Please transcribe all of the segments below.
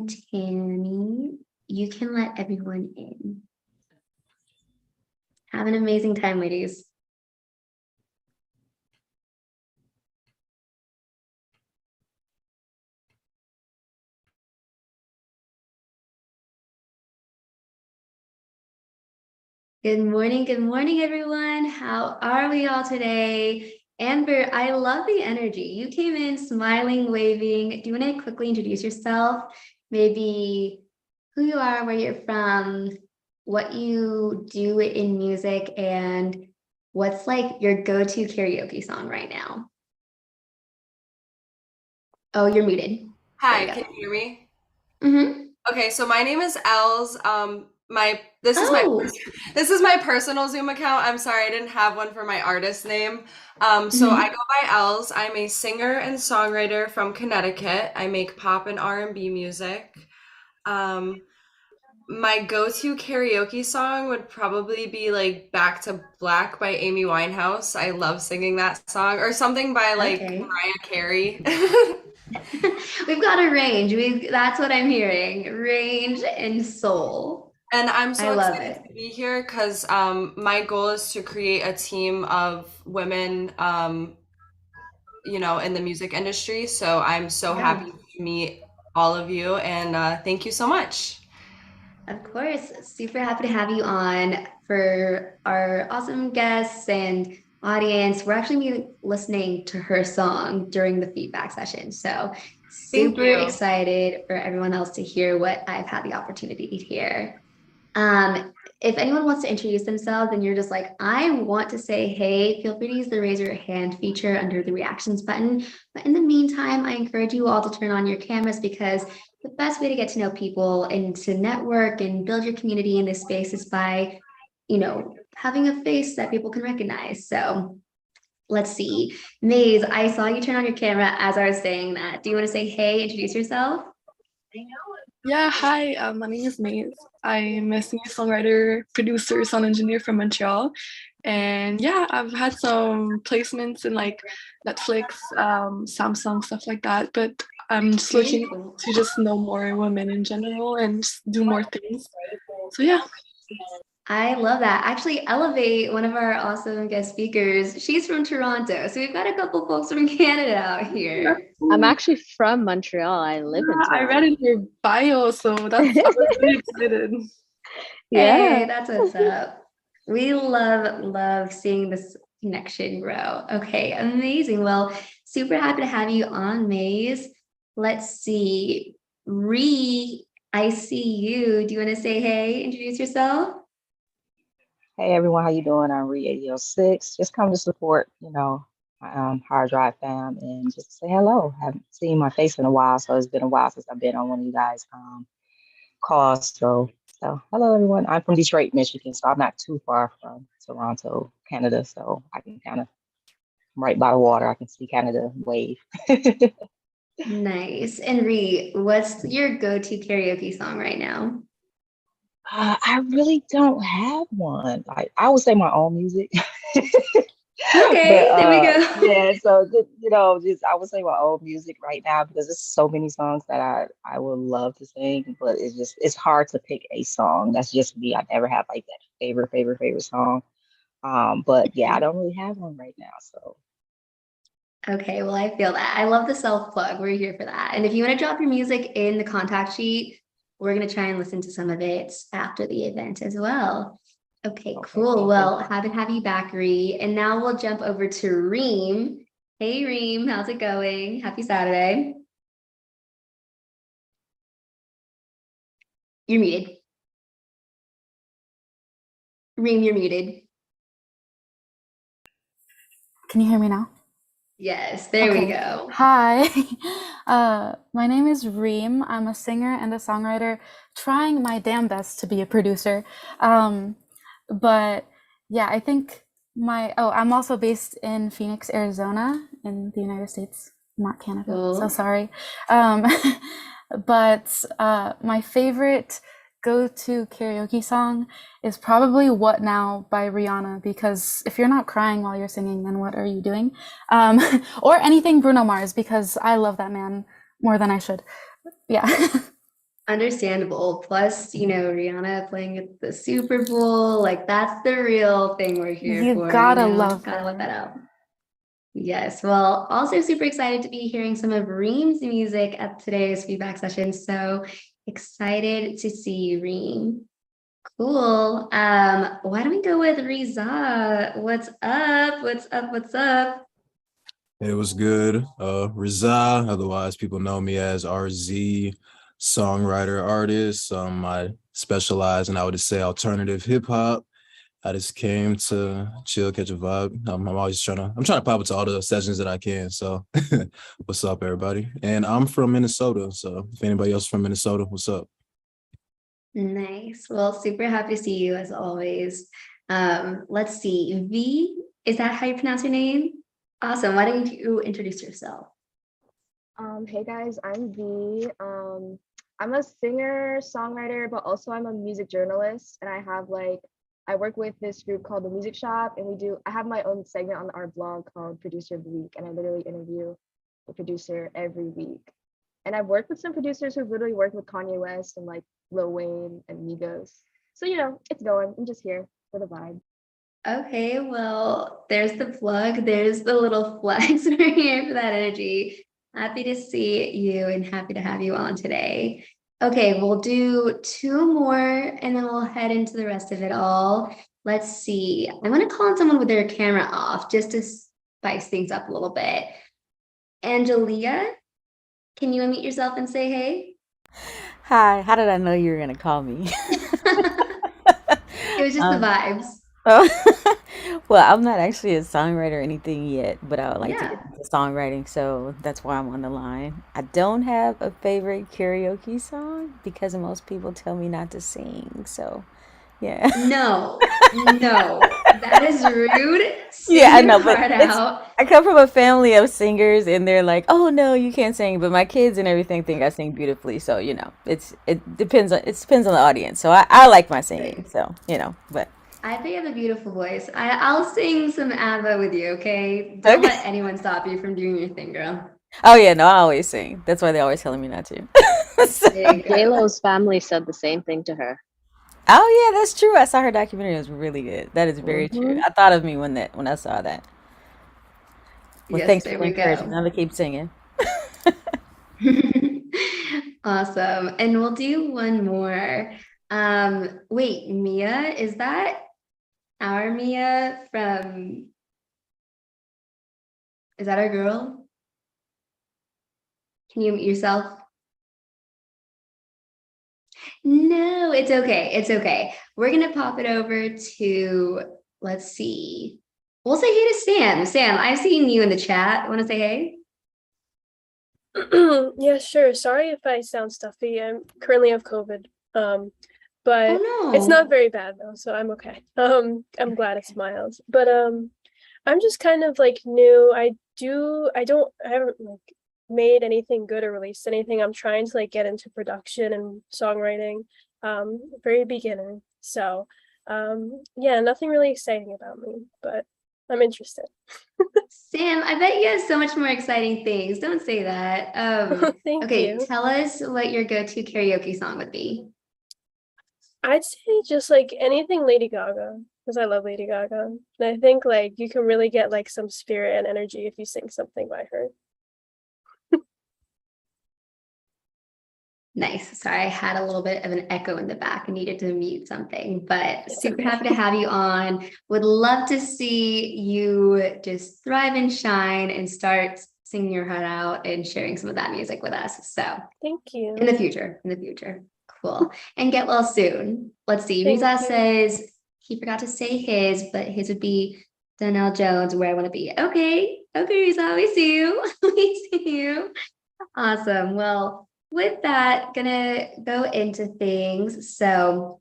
and Tammy, you can let everyone in. Have an amazing time, ladies. Good morning, everyone. How are we all today? Amber, I love the energy. You came in smiling, waving. Do you want to quickly introduce yourself? Maybe who you are, where you're from, what you do in music, and what's like your go-to karaoke song right now? Oh, you're muted. Hi, There can you hear me? you go. Mm-hmm. Okay, so my name is Els. My this is my Oh. this is my personal Zoom account. I'm sorry, I didn't have one for my artist name. So I Mm-hmm. go by Els. I'm a singer and songwriter from Connecticut. I make pop and R&B music. Um, my go-to karaoke song would probably be like Back to Black by Amy Winehouse. I love singing that song, or something by like Okay. Mariah Carey. We've got a range. That's what I'm hearing. Range and soul. And I'm I so love excited it. to be here because my goal is to create a team of women, in the music industry. So I'm so Yeah. happy to meet all of you, and thank you so much. Of course, super happy to have you on for our awesome guests and audience. We're actually gonna be listening to her song during the feedback session. So Thank super you. excited for everyone else to hear what I've had the opportunity to hear. Um, if anyone wants to introduce themselves and you're just like, I want to say hey, feel free to use the raise your hand feature under the reactions button. But in the meantime, I encourage you all to turn on your cameras because the best way to get to know people and to network and build your community in this space is by, having a face that people can recognize. So let's see. Maze, I saw you turn on your camera as I was saying that. Do you want to say hey, introduce yourself? Yeah, hi, my name is Maze. I'm a singer-songwriter, producer, sound engineer from Montreal. And yeah, I've had some placements in like Netflix, Samsung, stuff like that. But I'm just Very looking cool. to just know more women in general and just do more things. So yeah. I love that. Actually, Elevate, one of our awesome guest speakers, she's from Toronto. So we've got a couple folks from Canada out That's here. I'm cool. actually from Montreal. I live in Yeah, I read Toronto. in your bio, so I was really excited. Hey, Yeah. that's what's up. We love seeing this connection grow. Okay, amazing. Well, super happy to have you on, Maze. Let's see. Ree, I see you. Do you want to say hey, introduce yourself? Hey everyone, how you doing? I'm Re 806. Just come to support, my Hard Drive fam and just say hello. Haven't seen my face in a while, so it's been a while since I've been on one of you guys' calls. So hello everyone. I'm from Detroit, Michigan, so I'm not too far from Toronto, Canada. So I can kind of right by the water. I can see Canada wave. Nice. And Ree, what's your go-to karaoke song right now? I really don't have one. Like I would say my own music. But Okay, there we go. yeah, so just I would say my old music right now because there's so many songs that I would love to sing, but it's hard to pick a song. That's just me. I never have like that favorite song. But yeah, I don't really have one right now. So Okay, well, I feel that. I love the self plug. We're here for that. And if you want to drop your music in the contact sheet, we're going to try and listen to some of it after the event as well. Okay, okay, cool. thank you. Well, happy to have you back, Ree. And now we'll jump over to Reem. Hey, Reem, how's it going? Happy Saturday. You're muted. Reem, you're muted. Can you hear me now? Yes, there we Okay. go. Hi. My name is Reem. I'm a singer and a songwriter, trying my damn best to be a producer. But yeah, I think I'm also based in Phoenix, Arizona, in the United States, not Canada. So Cool. sorry. Um, but my favorite go-to karaoke song is probably What Now by Rihanna, because if you're not crying while you're singing, then what are you doing? Um, or anything Bruno Mars, because I love that man more than I should. Yeah. Understandable. Plus, Rihanna playing at the Super Bowl, like that's the real thing we're here You for, gotta love gotta let her. that out. Yes, well, also super excited to be hearing some of Reem's music at today's feedback session. So excited to see you, Reem. Cool. Why don't we go with Riza? What's up? What's up? What's up? It was good. Riza, otherwise people know me as RZ, songwriter, artist. I specialize in, I would just say, alternative hip hop. I just came to chill, catch a vibe. I'm always trying to pop into all the sessions that I can. So what's up, everybody? And I'm from Minnesota. So if anybody else from Minnesota, what's up? Nice. Well, super happy to see you as always. Let's see. V, is that how you pronounce your name? Awesome. Why don't you introduce yourself? Hey guys, I'm V. I'm a singer, songwriter, but also I'm a music journalist, and I work with this group called The Music Shop, and I have my own segment on our blog called Producer of the Week, and I literally interview the producer every week. And I've worked with some producers who've literally worked with Kanye West and like Lil Wayne and Migos. So it's going. I'm just here for the vibe. Okay, well, there's the plug. There's the little flex. We're here for that energy. Happy to see you and happy to have you on today. Okay, we'll do two more and then we'll head into the rest of it all. Let's see. I'm going to call on someone with their camera off just to spice things up a little bit. Angelia, can you unmute yourself and say hey? Hi, how did I know you were gonna call me? It was just the vibes. Oh, well, I'm not actually a songwriter or anything yet, but I would like to Yeah. get into songwriting, so that's why I'm on the line. I don't have a favorite karaoke song because most people tell me not to sing, so yeah. No, that is rude. Sing Yeah, I your know, but heart out. I come from a family of singers, and they're like, "Oh no, you can't sing," but my kids and everything think I sing beautifully. So it depends on the audience. So I like my singing. So but I think you have a beautiful voice. I'll sing some ABBA with you, okay? Don't okay. let anyone stop you from doing your thing, girl. Oh yeah, no, I always sing. That's why they're always telling me not to. So- There you go. Oh family said the same thing to her. yeah, that's true. I saw her documentary. It was really good. That is very true. Mhm. I thought of me when I saw that. Well, Yes, thanks for there the we encouragement. go. I'm gonna keep singing. Awesome. And we'll do one more. Wait, Mia, is that our Mia from, is that our girl? Can you mute yourself? No, it's okay. It's okay. We're gonna pop it over to, let's see. We'll say hey to Sam. Sam, I've seen you in the chat. Want to say hey? Yeah, sure. Sorry if I sound stuffy. I'm currently have COVID. But Oh it's not no. very bad though, so I'm okay. I'm glad it's mild. But I'm just kind of like new. I haven't like made anything good or released anything. I'm trying to like get into production and songwriting. Very beginner. So yeah, nothing really exciting about me, but I'm interested. Sam, I bet you have so much more exciting things. Don't say that. Thank Okay, you. tell us what your go-to karaoke song would be. I'd say just like anything Lady Gaga, because I love Lady Gaga. And I think like you can really get like some spirit and energy if you sing something by her. Nice. Sorry, I had a little bit of an echo in the back and needed to mute something, but It's super okay. happy to have you on. Would love to see you just thrive and shine and start singing your heart out and sharing some of that music with us. So Thank you. in the future. Cool. And get well soon. Let's see. Thank Riza you. says he forgot to say his, but his would be Donnell Jones, Where I Want to Be. Okay, Riza, we see you. We see you. Awesome. Well, with that, gonna go into things. So,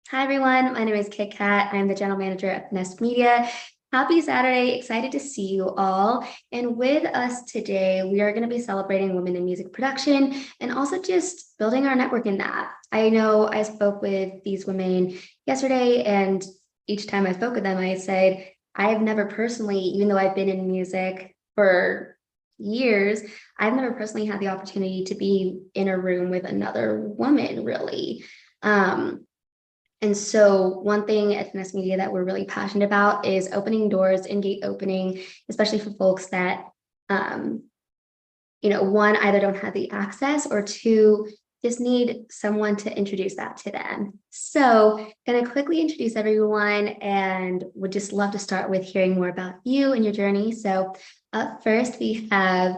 hi everyone. My name is Kit Kat. I'm the general manager at Finessed Media. Happy Saturday. Excited to see you all. And with us today, we are going to be celebrating women in music production and also just building our network in that. I know I spoke with these women yesterday, and each time I spoke with them, I said, I have never personally, even though I've been in music for years, I've never personally had the opportunity to be in a room with another woman, really. And so one thing at Finessed Media that we're really passionate about is opening doors and gate opening, especially for folks that, one, either don't have the access, or two, just need someone to introduce that to them. So going to quickly introduce everyone, and would just love to start with hearing more about you and your journey. So up first, we have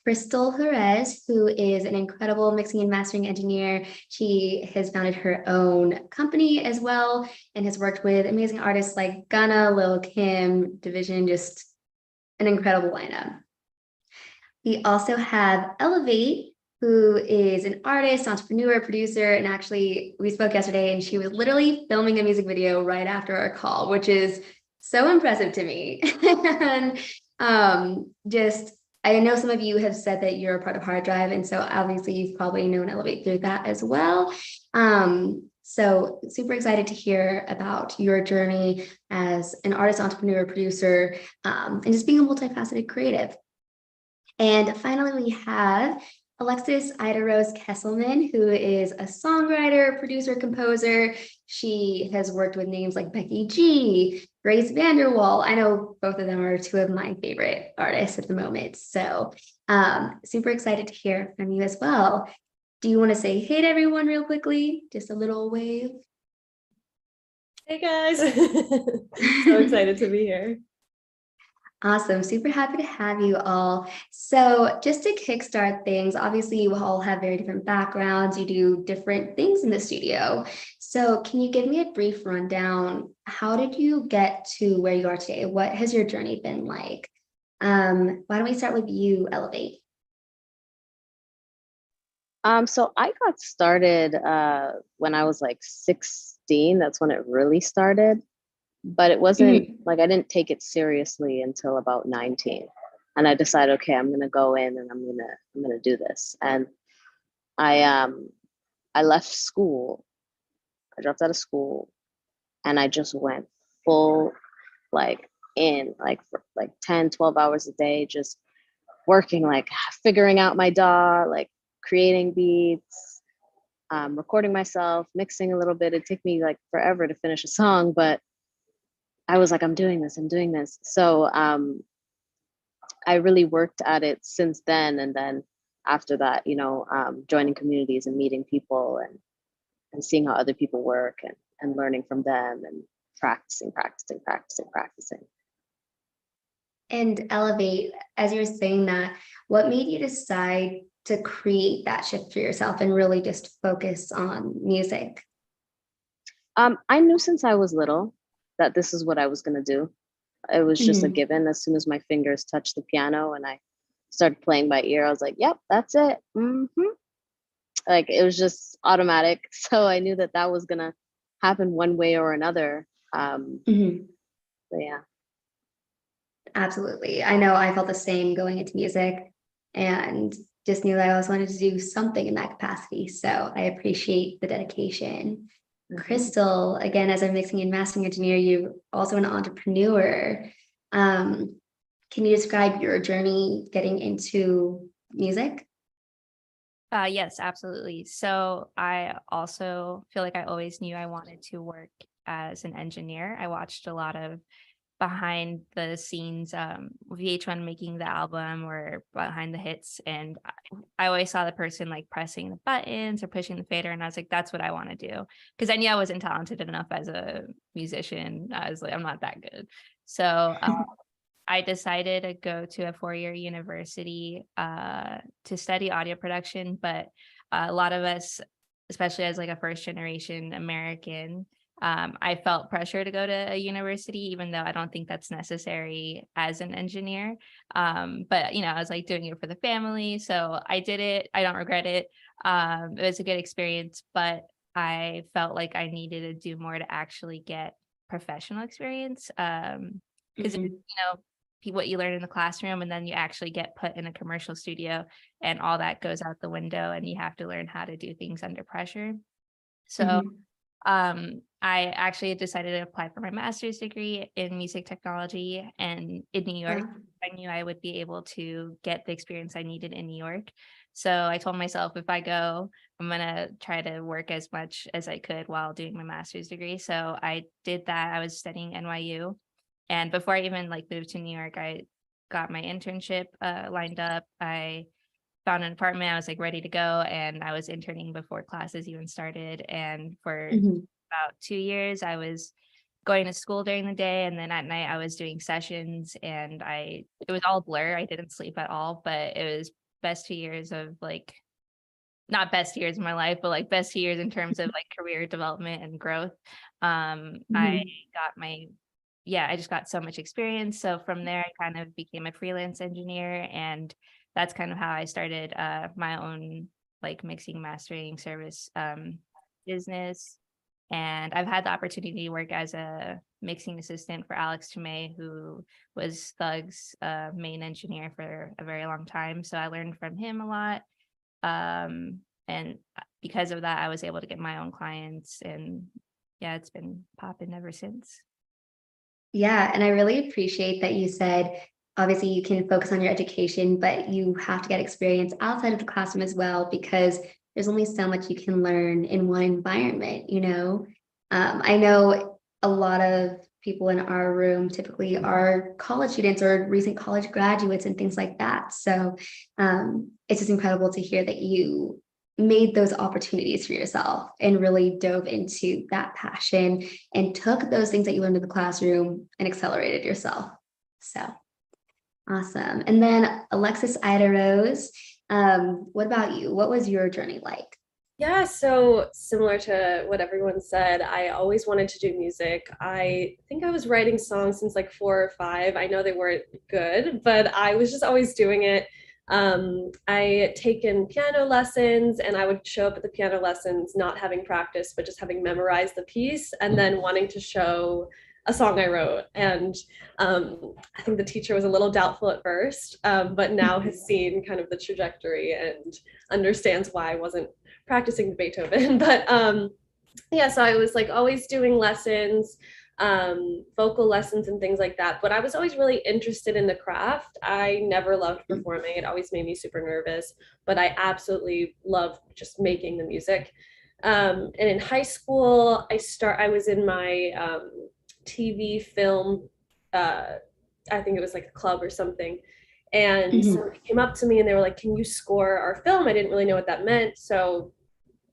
Christal Jerez, who is an incredible mixing and mastering engineer. She has founded her own company as well and has worked with amazing artists like Gunna, Lil Kim, Division, just an incredible lineup. We also have Elevate, who is an artist, entrepreneur, producer, and actually we spoke yesterday and she was literally filming a music video right after our call, which is so impressive to me. And I know some of you have said that you're a part of Hard Drive, and so obviously you've probably known Elevate through that as well. So super excited to hear about your journey as an artist, entrepreneur, producer, and just being a multifaceted creative. And finally, we have Alexis Ida Rose Kesselman, who is a songwriter, producer, composer. She has worked with names like Becky G, Grace Vanderwall. I know both of them are two of my favorite artists at the moment. So super excited to hear from you as well. Do you want to say hey to everyone real quickly? Just a little wave. Hey guys. So excited to be here. Awesome. Super happy to have you all. So just to kickstart things, obviously you all have very different backgrounds. You do different things in the studio. So can you give me a brief rundown? How did you get to where you are today? What has your journey been like? Why don't we start with you, Elevate? So I got started when I was like 16. That's when it really started. But it wasn't like I didn't take it seriously until about 19. And I decided, okay, I'm gonna go in and I'm gonna do this. And I left school. I dropped out of school and I just went full for 10, 12 hours a day, just working, like figuring out my DAW, like creating beats, recording myself, mixing a little bit. It'd take me like forever to finish a song, but I was like, I'm doing this. So I really worked at it since then. And then after that, joining communities and meeting people and seeing how other people work and learning from them and practicing. And Elevate, as you were saying that, what made you decide to create that shift for yourself and really just focus on music? I knew since I was little that this is what I was going to do. It was just a given. As soon as my fingers touched the piano and I started playing by ear, I was like, yep, that's it. Like it was just automatic. So I knew that was going to happen one way or another. So yeah. Absolutely. I know I felt the same going into music and just knew that I always wanted to do something in that capacity. So I appreciate the dedication. Christal, again, as a mixing and mastering engineer, you're also an entrepreneur. Can you describe your journey getting into music? Yes, absolutely. So I also feel like I always knew I wanted to work as an engineer. I watched a lot of behind the scenes VH1 making the album or behind the hits, and I always saw the person like pressing the buttons or pushing the fader, and I was like, that's what I want to do, because I knew I wasn't talented enough as a musician. I was like, I'm not that good. So I decided to go to a 4-year university to study audio production, but a lot of us, especially as like a first generation American, I felt pressure to go to a university, even though I don't think that's necessary as an engineer. But, I was like doing it for the family. So I did it. I don't regret it. It was a good experience, but I felt like I needed to do more to actually get professional experience. Because, what you learn in the classroom and then you actually get put in a commercial studio and all that goes out the window and you have to learn how to do things under pressure. So I actually decided to apply for my master's degree in music technology and in New York. Yeah. I knew I would be able to get the experience I needed in New York. So I told myself if I go, I'm gonna try to work as much as I could while doing my master's degree. So I did that. I was studying NYU. And before I even like moved to New York, I got my internship lined up. I found an apartment. I was like ready to go, and I was interning before classes even started. And for Mhm. about 2 years, I was going to school during the day, and then at night I was doing sessions. And it was all blur. I didn't sleep at all, but it was best 2 years of like not best years of my life, but like best years in terms of like career development and growth. I Mhm. got my yeah, I just got so much experience. So from there, I kind of became a freelance engineer, and that's kind of how I started my own like mixing mastering service business. And I've had the opportunity to work as a mixing assistant for Alex Tomei, who was Thug's main engineer for a very long time. So I learned from him a lot. And because of that, I was able to get my own clients, and yeah, it's been popping ever since. Yeah, and I really appreciate that you said, obviously, you can focus on your education, but you have to get experience outside of the classroom as well, because there's only so much you can learn in one environment, you know? I know a lot of people in our room typically are college students or recent college graduates and things like that. So it's just incredible to hear that you made those opportunities for yourself and really dove into that passion and took those things that you learned in the classroom and accelerated yourself. So awesome. And then Alexis Ida Rose, what about you? What was your journey like? Yeah, so similar to what everyone said, I always wanted to do music. I think I was writing songs since like 4 or 5. I know they weren't good, but I was just always doing it. I had taken piano lessons, and I would show up at the piano lessons not having practice, but just having memorized the piece and then wanting to show a song I wrote. And I think the teacher was a little doubtful at first, but now has seen kind of the trajectory and understands why I wasn't practicing the Beethoven. But yeah, so I was like always doing lessons, vocal lessons and things like that. But I was always really interested in the craft. I never loved performing. It always made me super nervous, but I absolutely loved just making the music. And in high school, I was in my TV film, I think it was like a club or something. And somebody came up to me and they were like, "Can you score our film?" I didn't really know what that meant. So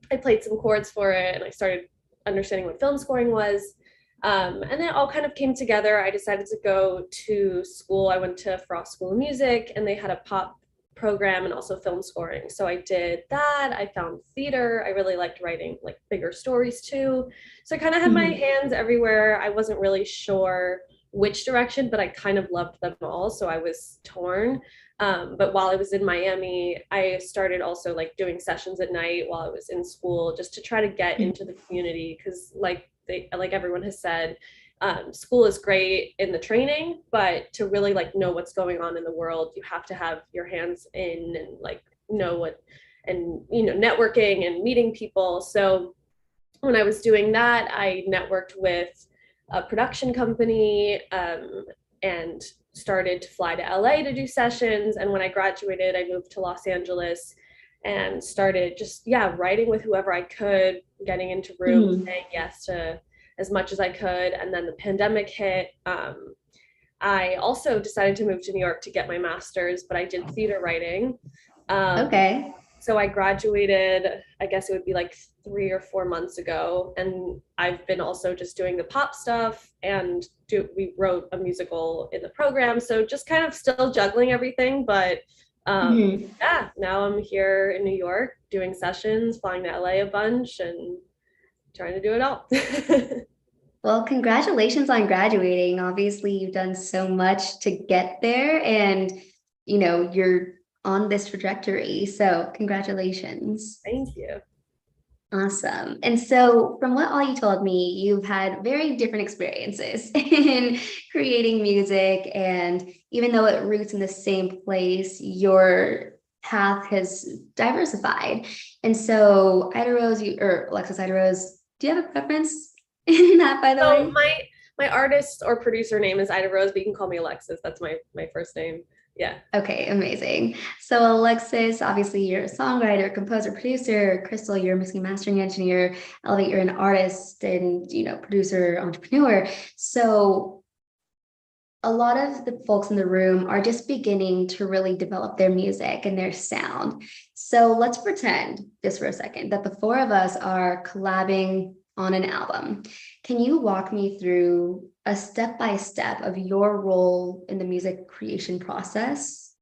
I played some chords for it and I started understanding what film scoring was. And then it all kind of came together. I decided to go to school. I went to Frost School of Music, and they had a pop program and also film scoring. So I did that. I found theater. I really liked writing like bigger stories too. So I kind of had my hands everywhere. I wasn't really sure which direction, but I kind of loved them all. So I was torn. But while I was in Miami, I started also like doing sessions at night while I was in school, just to try to get into the community. Because like everyone has said, school is great in the training, but to really like know what's going on in the world, you have to have your hands in and like know what, and networking and meeting people. So when I was doing that, I networked with a production company, and started to fly to LA to do sessions. And when I graduated, I moved to Los Angeles and started just writing with whoever I could, getting into rooms, saying yes to as much as I could. And then the pandemic hit. I also decided to move to New York to get my master's, but I did theater writing. Okay. So I graduated, I guess it would be like 3 or 4 months ago. And I've been also just doing the pop stuff, and we wrote a musical in the program. So just kind of still juggling everything. But yeah, now I'm here in New York doing sessions, flying to LA a bunch, and trying to do it all. Well, congratulations on graduating. Obviously, you've done so much to get there, and you're on this trajectory. So congratulations. Thank you. Awesome. And so from what all you told me, you've had very different experiences in creating music. And even though it roots in the same place, your path has diversified. And so Ida Rose, or Alexis Ida Rose, Do you have a preference in that, by the So way? my artist or producer name is Ida Rose, but you can call me Alexis. That's my first name. Yeah. Okay, amazing. So Alexis, obviously you're a songwriter, composer, producer. Christal, you're a mixing and mastering engineer. Elevate, you're an artist and, producer, entrepreneur. So a lot of the folks in the room are just beginning to really develop their music and their sound. So let's pretend just for a second that the four of us are collabing on an album. Can you walk me through a step-by-step of your role in the music creation process?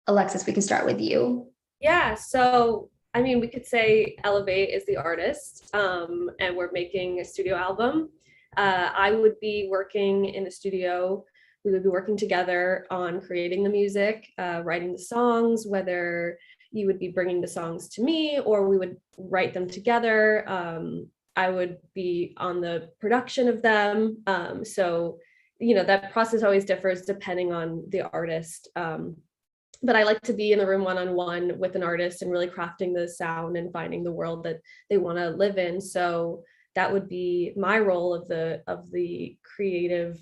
Alexis, we can start with you. Yeah. So, I mean, we could say Elevate is the artist, and we're making a studio album. I would be working in the studio. We would be working together on creating the music, writing the songs, whether you would be bringing the songs to me or we would write them together. I would be on the production of them. So, that process always differs depending on the artist. But I like to be in the room one-on-one with an artist and really crafting the sound and finding the world that they want to live in. So that would be my role of the creative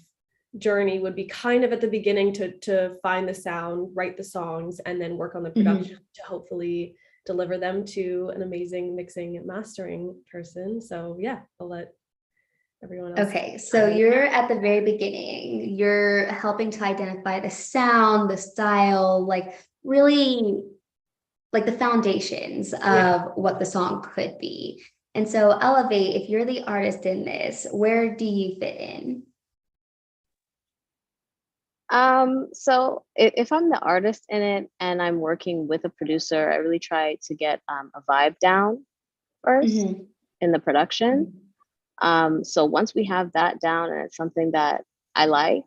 journey, would be kind of at the beginning to find the sound, write the songs, and then work on the production to hopefully deliver them to an amazing mixing and mastering person. So yeah, I'll let everyone else. Okay, so you're at the very beginning. You're helping to identify the sound, the style, like really like the foundations of what the song could be. And so Elevate, if you're the artist in this, where do you fit in? So if I'm the artist in it and I'm working with a producer, I really try to get a vibe down first in the production. So once we have that down and it's something that I like,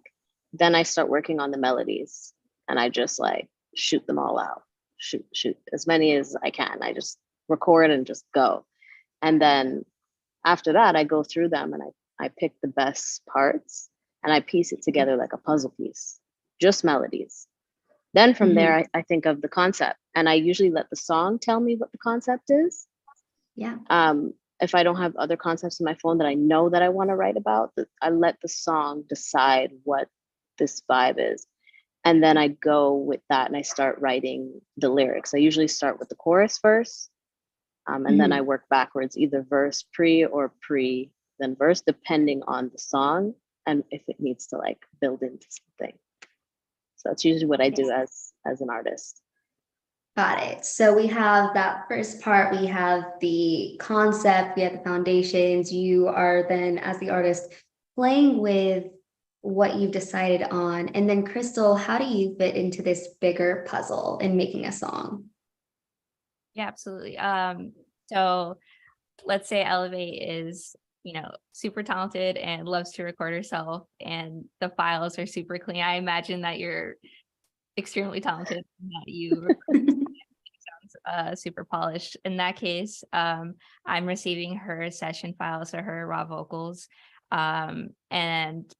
then I start working on the melodies and I just like shoot them all out, shoot as many as I can. I just record and just go. And then after that, I go through them and I pick the best parts and I piece it together like a puzzle piece, just melodies. Then from there, I think of the concept and I usually let the song tell me what the concept is. Yeah. If I don't have other concepts in my phone that I know that I want to write about, I let the song decide what this vibe is. And then I go with that and I start writing the lyrics. I usually start with the chorus first. And then I work backwards, either verse pre or pre, then verse, depending on the song and if it needs to like build into something. So that's usually what I do as an artist. Got it. So we have that first part, we have the concept, we have the foundations. You are then, as the artist, playing with what you've decided on. And then Christal, how do you fit into this bigger puzzle in making a song? Yeah, absolutely. So let's say Elevate is, super talented and loves to record herself and the files are super clean. I imagine that you're extremely talented and that you sounds super polished. In that case, I'm receiving her session files or her raw vocals. And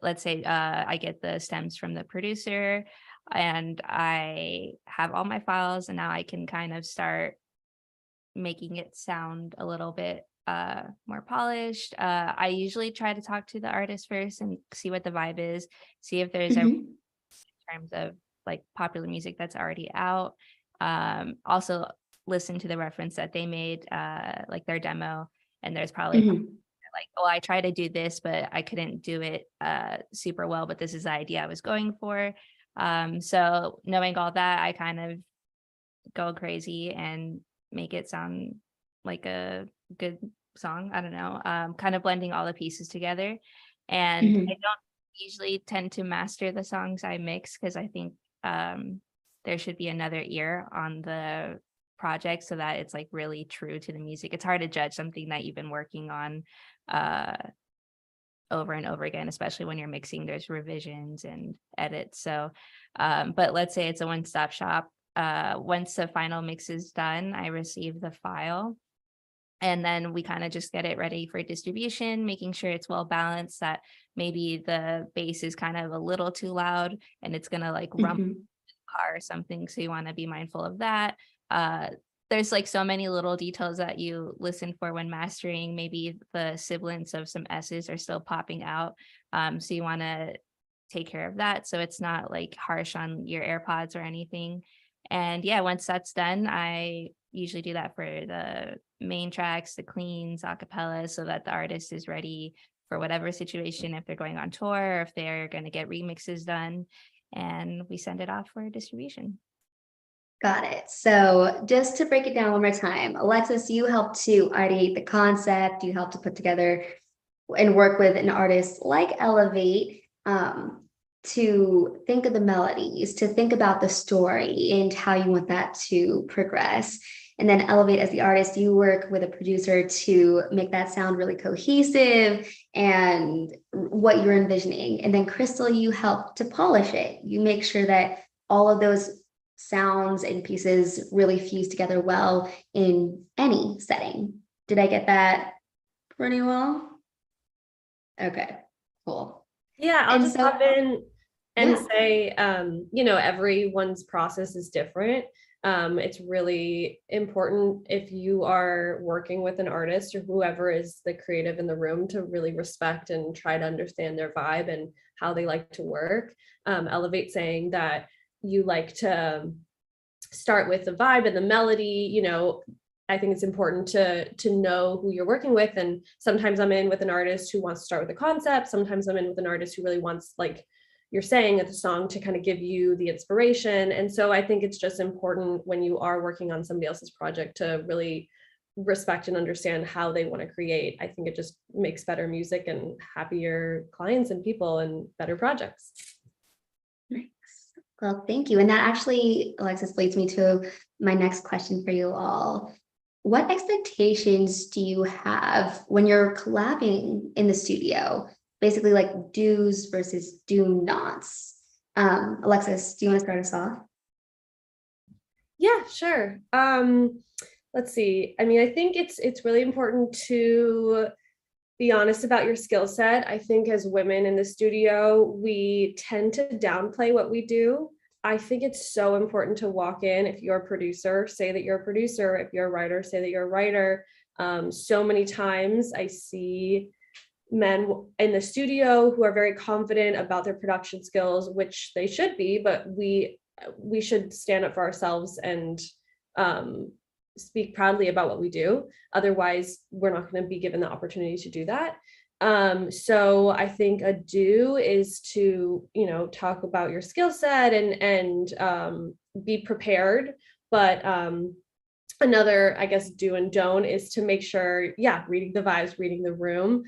let's say I get the stems from the producer and I have all my files and now I can kind of start making it sound a little bit more polished. I usually try to talk to the artist first and see what the vibe is, see if there's in terms of like popular music that's already out. Also listen to the reference that they made, like their demo, and there's probably like, oh, I tried to do this, but I couldn't do it super well, but this is the idea I was going for. So knowing all that, I kind of go crazy and make it sound like a good song. I don't know, kind of blending all the pieces together. And I don't usually tend to master the songs I mix because I think there should be another ear on the project so that it's like really true to the music. It's hard to judge something that you've been working on over and over again, especially when you're mixing, there's revisions and edits. So, but let's say it's a one-stop shop. Once the final mix is done, I receive the file and then we kind of just get it ready for distribution, making sure it's well balanced, that maybe the bass is kind of a little too loud and it's going to like rumble in the car or something. So you want to be mindful of that. there's like so many little details that you listen for when mastering. Maybe the sibilants of some S's are still popping out. So you want to take care of that so it's not like harsh on your AirPods or anything. And yeah, once that's done, I usually do that for the main tracks, the cleans, acapella, so that the artist is ready for whatever situation, if they're going on tour, or if they're going to get remixes done, and we send it off for distribution. Got it. So just to break it down one more time, Alexis, you help to ideate the concept, you help to put together and work with an artist like Elevate, to think of the melodies, to think about the story and how you want that to progress. And then Elevate, as the artist, you work with a producer to make that sound really cohesive and what you're envisioning. And then Christal, you help to polish it. You make sure that all of those sounds and pieces really fuse together well in any setting. Did I get that pretty well? Okay, cool. Yeah, I'll And just so- hop in and Yeah. say, everyone's process is different. It's really important if you are working with an artist or whoever is the creative in the room to really respect and try to understand their vibe and how they like to work. Elevate saying that you like to start with the vibe and the melody, I think it's important to know who you're working with. And sometimes I'm in with an artist who wants to start with the concept. Sometimes I'm in with an artist who really wants, like you're saying, at the song to kind of give you the inspiration. And so I think it's just important when you are working on somebody else's project to really respect and understand how they want to create. I think it just makes better music and happier clients and people and better projects. Nice. Well, thank you. And that actually, Alexis, leads me to my next question for you all. What expectations do you have when you're collabing in the studio? Basically like do's versus do nots. Alexis, do you want to start us off? Yeah, sure. Let's see. I mean, I think it's really important to be honest about your skill set. I think as women in the studio, we tend to downplay what we do. I think it's so important to walk in. If you're a producer, say that you're a producer. If you're a writer, say that you're a writer. So many times I see men in the studio who are very confident about their production skills, which they should be, but we should stand up for ourselves and speak proudly about what we do. Otherwise, we're not going to be given the opportunity to do that. So I think a do is to, talk about your skill set and be prepared. But another, I guess, do and don't is to make sure, reading the vibes, reading the room.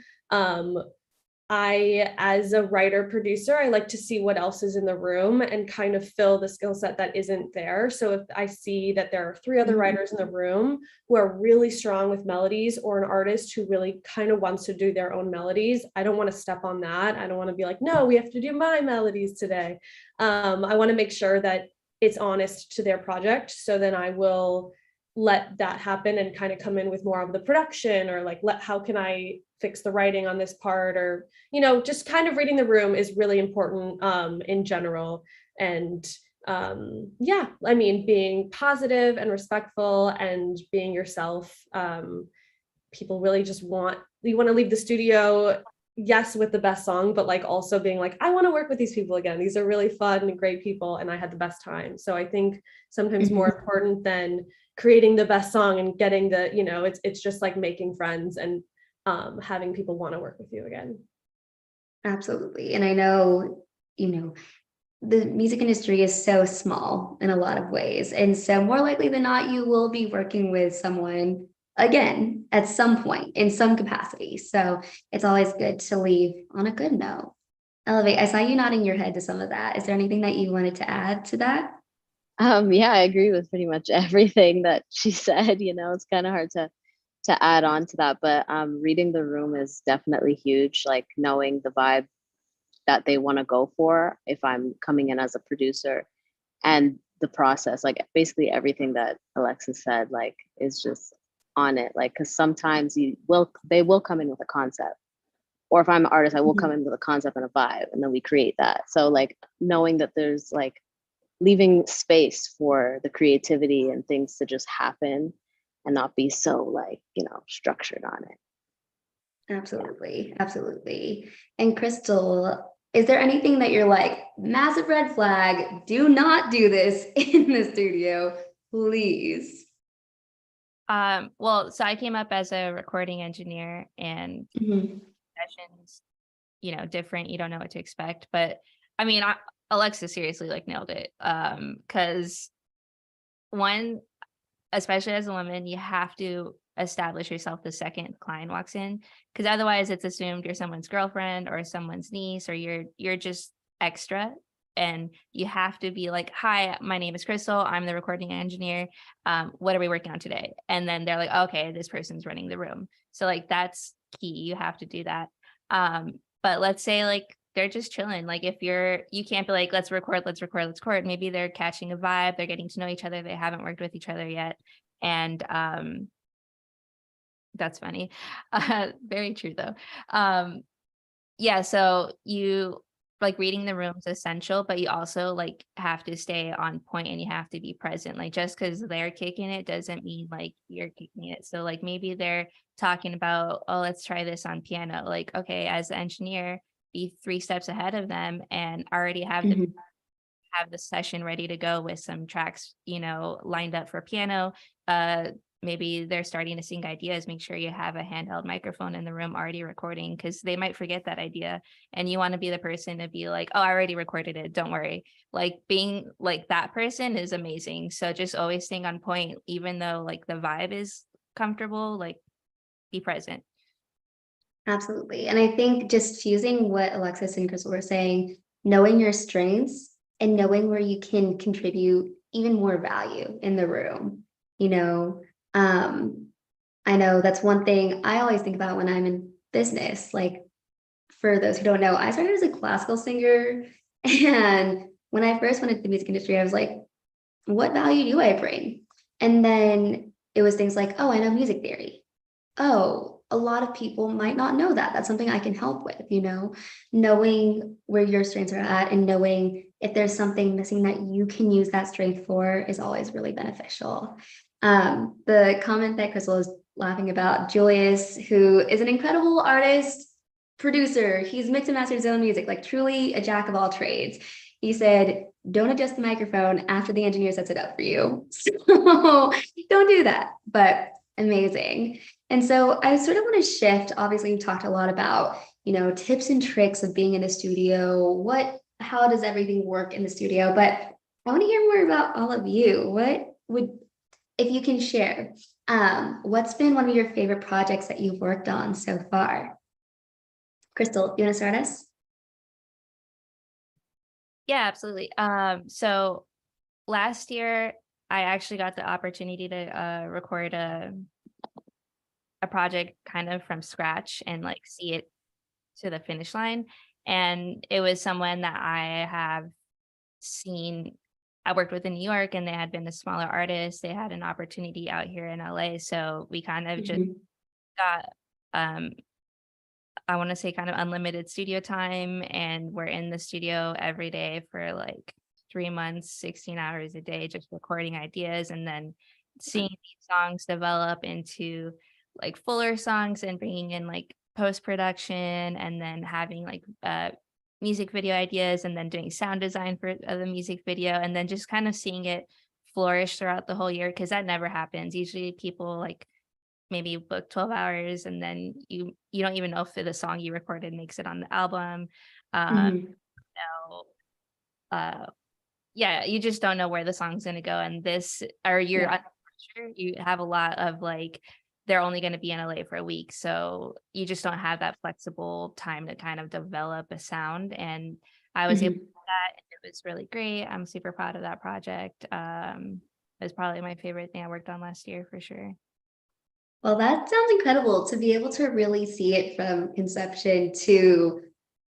I, as a writer producer, I like to see what else is in the room and kind of fill the skill set that isn't there. So if I see that there are 3 other writers in the room who are really strong with melodies, or an artist who really kind of wants to do their own melodies, I don't want to step on that. I don't want to be like, no, we have to do my melodies today. I want to make sure that it's honest to their project. So then I will let that happen and kind of come in with more of the production, or like, how can I fix the writing on this part, or, just kind of reading the room is really important in general. And I mean, being positive and respectful and being yourself. People really just you want to leave the studio, yes, with the best song, but like also being like, I want to work with these people again. These are really fun and great people, and I had the best time. So I think sometimes more important than creating the best song and getting the, it's just like making friends and having people want to work with you again. Absolutely. And I know, the music industry is so small in a lot of ways. And so more likely than not, you will be working with someone again at some point in some capacity. So it's always good to leave on a good note. Elevate, I saw you nodding your head to some of that. Is there anything that you wanted to add to that? Yeah, I agree with pretty much everything that she said. It's kind of hard to add on to that, but reading the room is definitely huge. Like knowing the vibe that they want to go for if I'm coming in as a producer, and the process, like basically everything that Alexis said, like is just on it. Like, because sometimes they will come in with a concept, or if I'm an artist, I will come in with a concept and a vibe, and then we create that. So like knowing that there's like leaving space for the creativity and things to just happen and not be so like, structured on it. Absolutely. Absolutely. And Christal, is there anything that you're like, massive red flag, do not do this in the studio, please? Well, so I came up as a recording engineer, and sessions, different, you don't know what to expect. But I mean, Alexa seriously like nailed it. Because one, especially as a woman, you have to establish yourself the second the client walks in, because otherwise it's assumed you're someone's girlfriend or someone's niece, or you're just extra. And you have to be like, hi, my name is Christal, I'm the recording engineer, what are we working on today? And then they're like, okay, this person's running the room. So like that's key, you have to do that. But let's say like they're just chilling, like if you can't be like, let's record. Maybe they're catching a vibe, they're getting to know each other, they haven't worked with each other yet. And that's funny. Very true though. Yeah, so you like reading the room is essential, but you also like have to stay on point and you have to be present. Like just because they're kicking it doesn't mean like you're kicking it. So like maybe they're talking about, oh, let's try this on piano. Like, okay, as the engineer, be 3 steps ahead of them and already have the session ready to go with some tracks, lined up for piano. Maybe they're starting to sing ideas, make sure you have a handheld microphone in the room already recording, because they might forget that idea and you want to be the person to be like, oh, I already recorded it, don't worry. Like being like that person is amazing. So just always staying on point, even though like the vibe is comfortable, like be present. Absolutely. And I think just fusing what Alexis and Crystal were saying, knowing your strengths and knowing where you can contribute even more value in the room, I know that's one thing I always think about when I'm in business. Like, for those who don't know, I started as a classical singer. And when I first went into the music industry, I was like, what value do I bring? And then it was things like, oh, I know music theory. Oh, a lot of people might not know that. That's something I can help with, knowing where your strengths are at and knowing if there's something missing that you can use that strength for is always really beneficial. The comment that Crystal is laughing about, Julius, who is an incredible artist, producer, he's mixed and mastered his own music, like truly a jack of all trades. He said, don't adjust the microphone after the engineer sets it up for you. So don't do that, but amazing. And so I sort of want to shift. Obviously, we've talked a lot about, tips and tricks of being in a studio. How does everything work in the studio? But I want to hear more about all of you. If you can share, what's been one of your favorite projects that you've worked on so far? Christal, you want to start us? Yeah, absolutely. So last year, I actually got the opportunity to record a project kind of from scratch and like see it to the finish line. And it was someone that I have seen. I worked with in New York, and they had been a smaller artist. They had an opportunity out here in LA. So we kind of just got, I want to say kind of unlimited studio time. And we're in the studio every day for like 3 months, 16 hours a day, just recording ideas and then seeing these songs develop into like fuller songs and bringing in like post-production and then having like music video ideas and then doing sound design for the music video and then just kind of seeing it flourish throughout the whole year, because that never happens. Usually people like maybe book 12 hours and then you don't even know if the song you recorded makes it on the album. Yeah, you just don't know where the song's going to go. And you're under pressure. You have a lot of like, they're only going to be in LA for a week. So you just don't have that flexible time to kind of develop a sound. And I was able to do that. And it was really great. I'm super proud of that project. It was probably my favorite thing I worked on last year for sure. Well, that sounds incredible to be able to really see it from inception to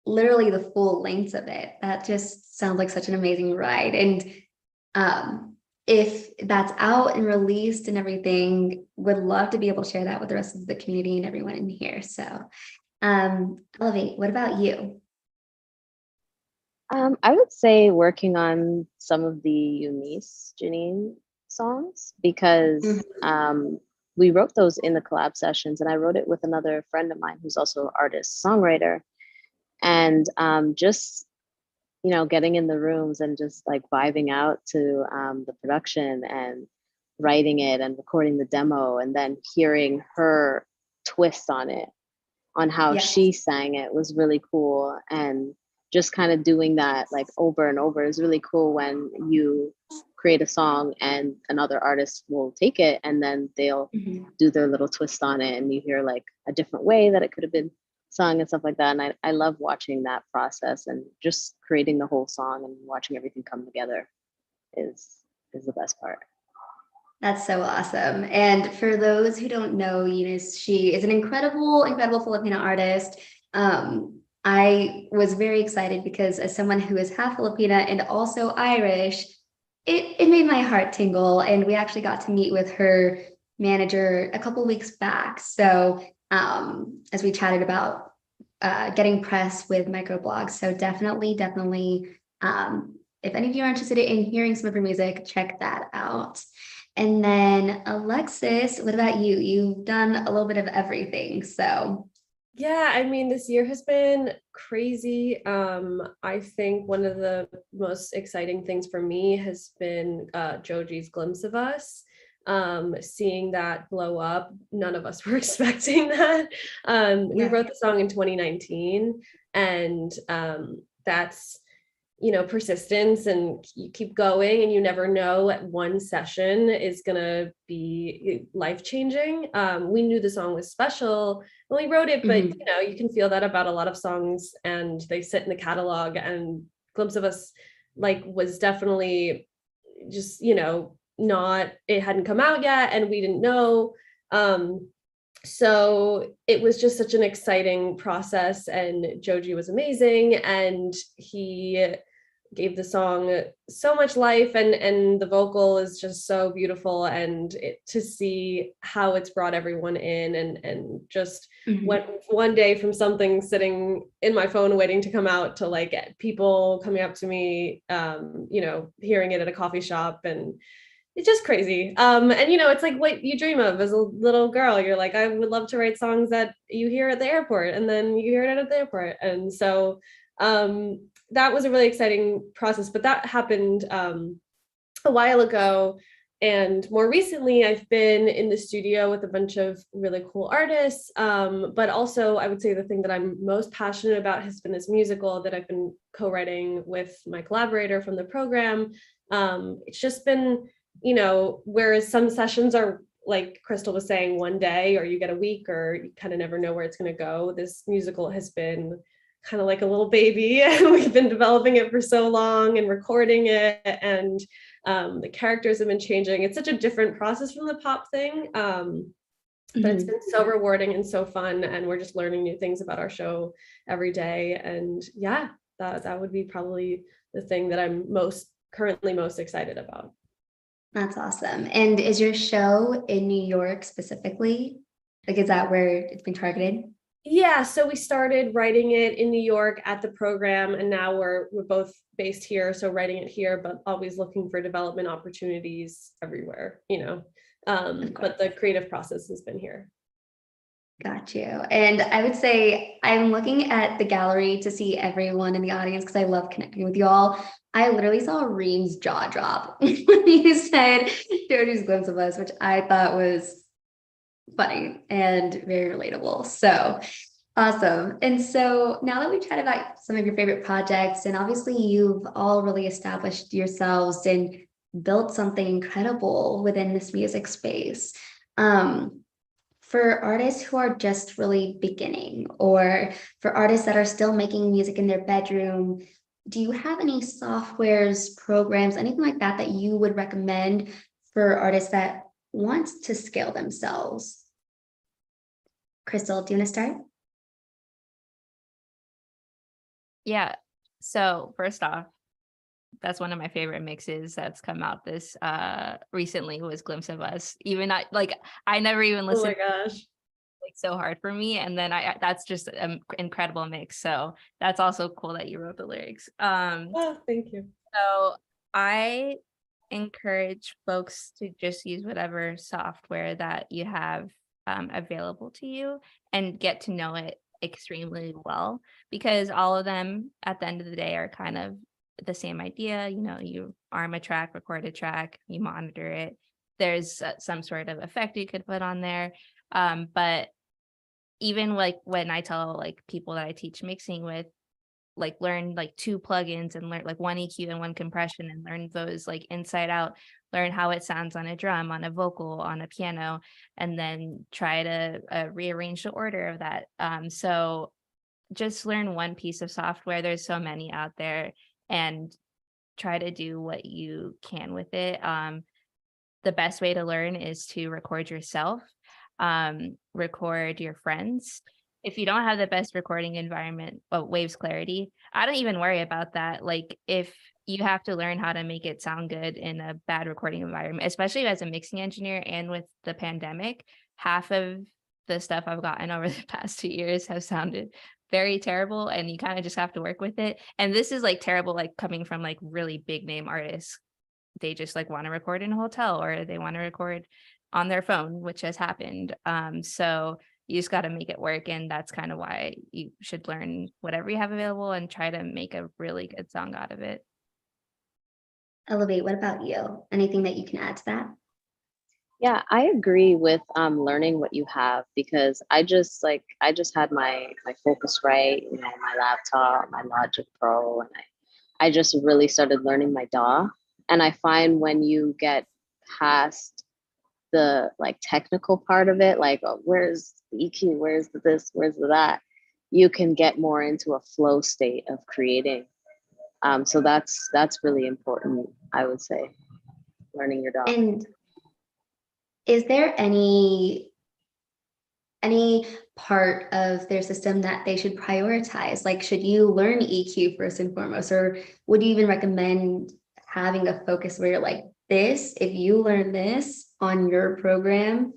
literally the full length of it. That just sounds like such an amazing ride. And if that's out and released and everything, would love to be able to share that with the rest of the community and everyone in here. So Elevate, what about you? I would say working on some of the Eunice Janine songs because we wrote those in the collab sessions, and I wrote it with another friend of mine who's also an artist songwriter, and just getting in the rooms and just like vibing out to the production and writing it and recording the demo, and then hearing her twist on it, on how she sang it was really cool. And just kind of doing that like over and over is really cool when you create a song and another artist will take it and then they'll do their little twist on it, and you hear like a different way that it could have been sung and stuff like that. And I love watching that process, and just creating the whole song and watching everything come together is the best part. That's so awesome. And for those who don't know Eunice, she is an incredible Filipino artist. I was very excited because as someone who is half Filipina and also Irish, it made my heart tingle. And we actually got to meet with her manager a couple weeks back. So as we chatted about getting press with microblogs. So definitely, if any of you are interested in hearing some of her music, check that out. And then Alexis, what about you? You've done a little bit of everything, so. Yeah, I mean, this year has been crazy. I think one of the most exciting things for me has been Joji's Glimpse of Us. Seeing that blow up, none of us were expecting that. We wrote the song in 2019, and that's persistence, and you keep going, and you never know what one session is gonna be life-changing. We knew the song was special when we wrote it, but you can feel that about a lot of songs, and they sit in the catalog, and Glimpse of Us was definitely just not, it hadn't come out yet and we didn't know. So it was just such an exciting process, and Joji was amazing, and he gave the song so much life, and the vocal is just so beautiful, and to see how it's brought everyone in, and just went one day from something sitting in my phone waiting to come out to like people coming up to me, hearing it at a coffee shop, and it's just crazy. And it's like what you dream of as a little girl. You're like, I would love to write songs that you hear at the airport, and then you hear it at the airport. And so that was a really exciting process, but that happened a while ago. And more recently, I've been in the studio with a bunch of really cool artists. But also, I would say the thing that I'm most passionate about has been this musical that I've been co-writing with my collaborator from the program. It's just been, whereas some sessions are, like Christal was saying, one day, or you get a week, or you kind of never know where it's going to go. This musical has been kind of like a little baby, and we've been developing it for so long and recording it, and the characters have been changing. It's such a different process from the pop thing, but it's been so rewarding and so fun, and we're just learning new things about our show every day. And yeah, that would be probably the thing that I'm currently most excited about. That's awesome. And is your show in New York specifically? Like, is that where it's been targeted? Yeah, so we started writing it in New York at the program, and now we're both based here, so writing it here, but always looking for development opportunities everywhere, but the creative process has been here. Got you. And I would say I'm looking at the gallery to see everyone in the audience because I love connecting with you all. I literally saw Reem's jaw drop when you said Joji's Glimpse of Us, which I thought was funny and very relatable. So awesome. And so now that we've chatted about some of your favorite projects, and obviously you've all really established yourselves and built something incredible within this music space. For artists who are just really beginning, or for artists that are still making music in their bedroom, do you have any softwares, programs, anything like that that you would recommend for artists that want to scale themselves? Christal, do you want to start? Yeah. So first off, that's one of my favorite mixes that's come out this recently was Glimpse of Us. Even I never even listened. Oh my gosh. so hard for me. And then that's just an incredible mix. So that's also cool that you wrote the lyrics. Oh, thank you. So I encourage folks to just use whatever software that you have available to you and get to know it extremely well, because all of them at the end of the day are kind of the same idea. You know, you arm a track, record a track, you monitor it. There's some sort of effect you could put on there. But even like when I tell like people that I teach mixing with, like learn like 2 plugins and learn like 1 EQ and 1 compression and learn those like inside out, learn how it sounds on a drum, on a vocal, on a piano, and then try to rearrange the order of that. So just learn one piece of software. There's so many out there, and try to do what you can with it. The best way to learn is to record yourself, record your friends. If you don't have the best recording environment, Waves Clarity, I don't even worry about that. Like if you have to learn how to make it sound good in a bad recording environment, especially as a mixing engineer, and with the pandemic, half of the stuff I've gotten over the past 2 years have sounded very terrible, and you kind of just have to work with it. And this is like terrible, like coming from like really big name artists. They just like want to record in a hotel, or they want to record on their phone, which has happened. So you just got to make it work. And that's kind of why you should learn whatever you have available and try to make a really good song out of it. Elevate, what about you? Anything that you can add to that? Yeah, I agree with learning what you have, because I just had my Focusrite, you know, my laptop, my Logic Pro, and I just really started learning my DAW. And I find when you get past the like technical part of it, like where's the EQ, where's the this, where's the that, you can get more into a flow state of creating. So that's really important, I would say, learning your DAW. And is there any part of their system that they should prioritize? Like, should you learn EQ first and foremost, or would you even recommend having a focus where you're like, this, if you learn this on your program,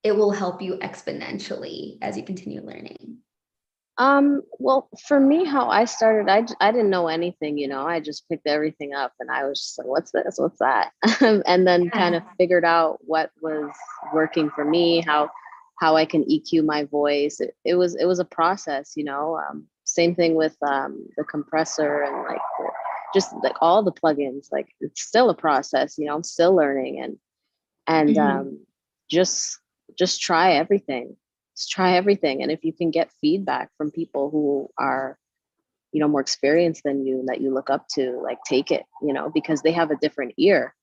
it will help you exponentially as you continue learning? Well, for me, how I started, I didn't know anything, you know, I just picked everything up and I was just like, what's this? What's that? And then kind of figured out what was working for me, how I can EQ my voice. It was a process, you know. Same thing with the compressor and like just like all the plugins, like it's still a process, you know, I'm still learning, and just try everything. Just try everything. And if you can get feedback from people who are, you know, more experienced than you, that you look up to, like take it, you know, because they have a different ear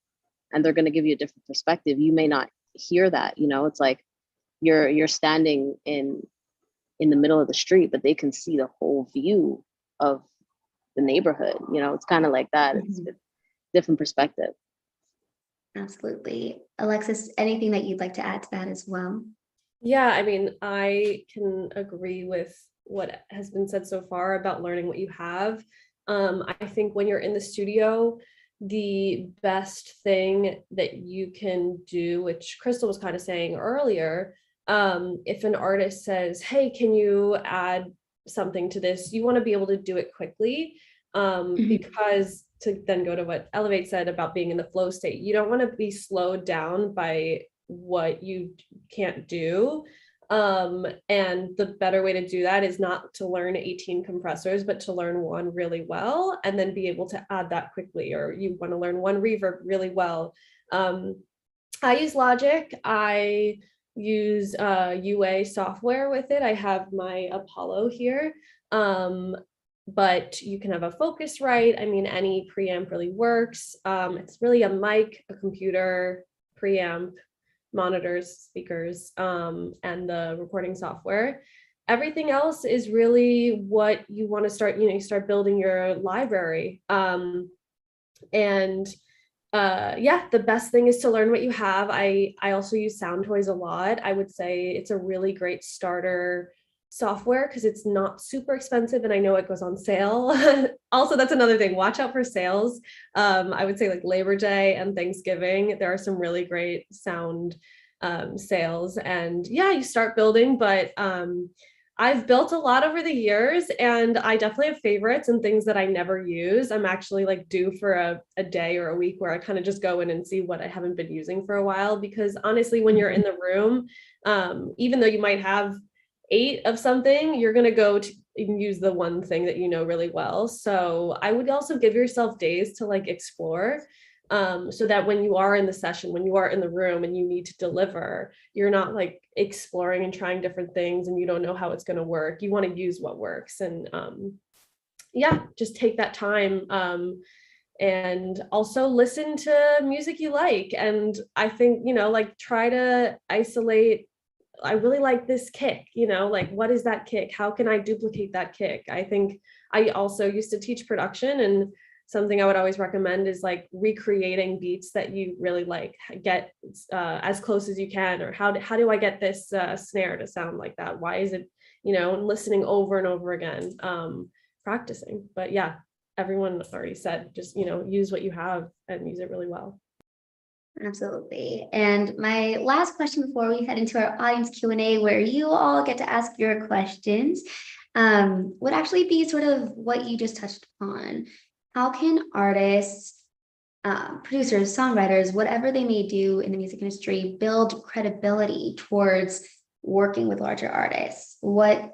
and they're going to give you a different perspective. You may not hear that, you know, it's like you're standing in the middle of the street, but they can see the whole view of the neighborhood, you know. It's kind of like that. It's a different perspective. Absolutely. Alexis, anything that you'd like to add to that as well? Yeah, I mean, I can agree with what has been said so far about learning what you have. I think when you're in the studio, the best thing that you can do, which Christal was kind of saying earlier, if an artist says, hey, can you add something to this, you want to be able to do it quickly, because to then go to what Elevate said about being in the flow state, you don't want to be slowed down by what you can't do. And the better way to do that is not to learn 18 compressors, but to learn one really well and then be able to add that quickly. Or you want to learn one reverb really well. I use Logic. I use UA software with it. I have my Apollo here. But you can have a Focusrite. I mean, any preamp really works. It's really a mic, a computer, preamp, monitors, speakers, and the recording software. Everything else is really what you want to start, you know, you start building your library. Yeah, the best thing is to learn what you have. I also use SoundToys a lot. I would say it's a really great starter software because it's not super expensive, and I know it goes on sale. Also, that's another thing, watch out for sales. I would say like Labor Day and Thanksgiving, there are some really great sound sales. And yeah, you start building, but I've built a lot over the years, and I definitely have favorites and things that I never use. I'm actually like due for a day or a week where I kind of just go in and see what I haven't been using for a while, because honestly, when you're in the room, even though you might have 8 of something, you're going to go to use the one thing that you know really well. So I would also give yourself days to like explore, so that when you are in the session, when you are in the room and you need to deliver, you're not like exploring and trying different things and you don't know how it's going to work. You want to use what works. And yeah, just take that time, and also listen to music you like. And I think, you know, like try to isolate, I really like this kick, you know, like what is that kick? How can I duplicate that kick? I think I also used to teach production, and something I would always recommend is like recreating beats that you really like, get as close as you can, or how do I get this snare to sound like that? Why is it, you know, listening over and over again, practicing. But yeah, everyone already said, just, you know, use what you have and use it really well. Absolutely. And my last question before we head into our audience Q&A, where you all get to ask your questions, would actually be sort of what you just touched upon. How can artists, producers, songwriters, whatever they may do in the music industry, build credibility towards working with larger artists? And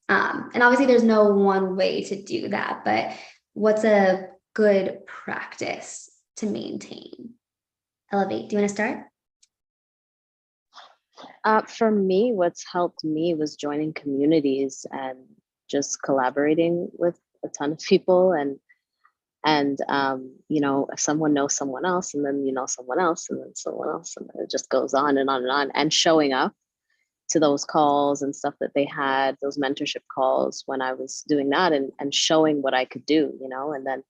obviously there's no one way to do that, but what's a good practice to maintain? Elevate, do you want to start? For me, what's helped me was joining communities and just collaborating with a ton of people, and you know, if someone knows someone else, and then you know someone else, and then someone else, and it just goes on and on and on. And showing up to those calls and stuff that they had, those mentorship calls, when I was doing that, and showing what I could do, you know, and then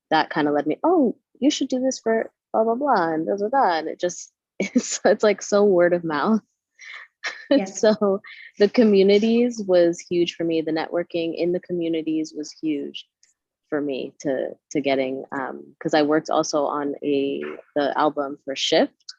that kind of led me, oh, you should do this for blah blah blah and blah blah blah, and it's like so word of mouth. Yes. So the communities was huge for me. The networking in the communities was huge for me to getting, because I worked also on the album for Shift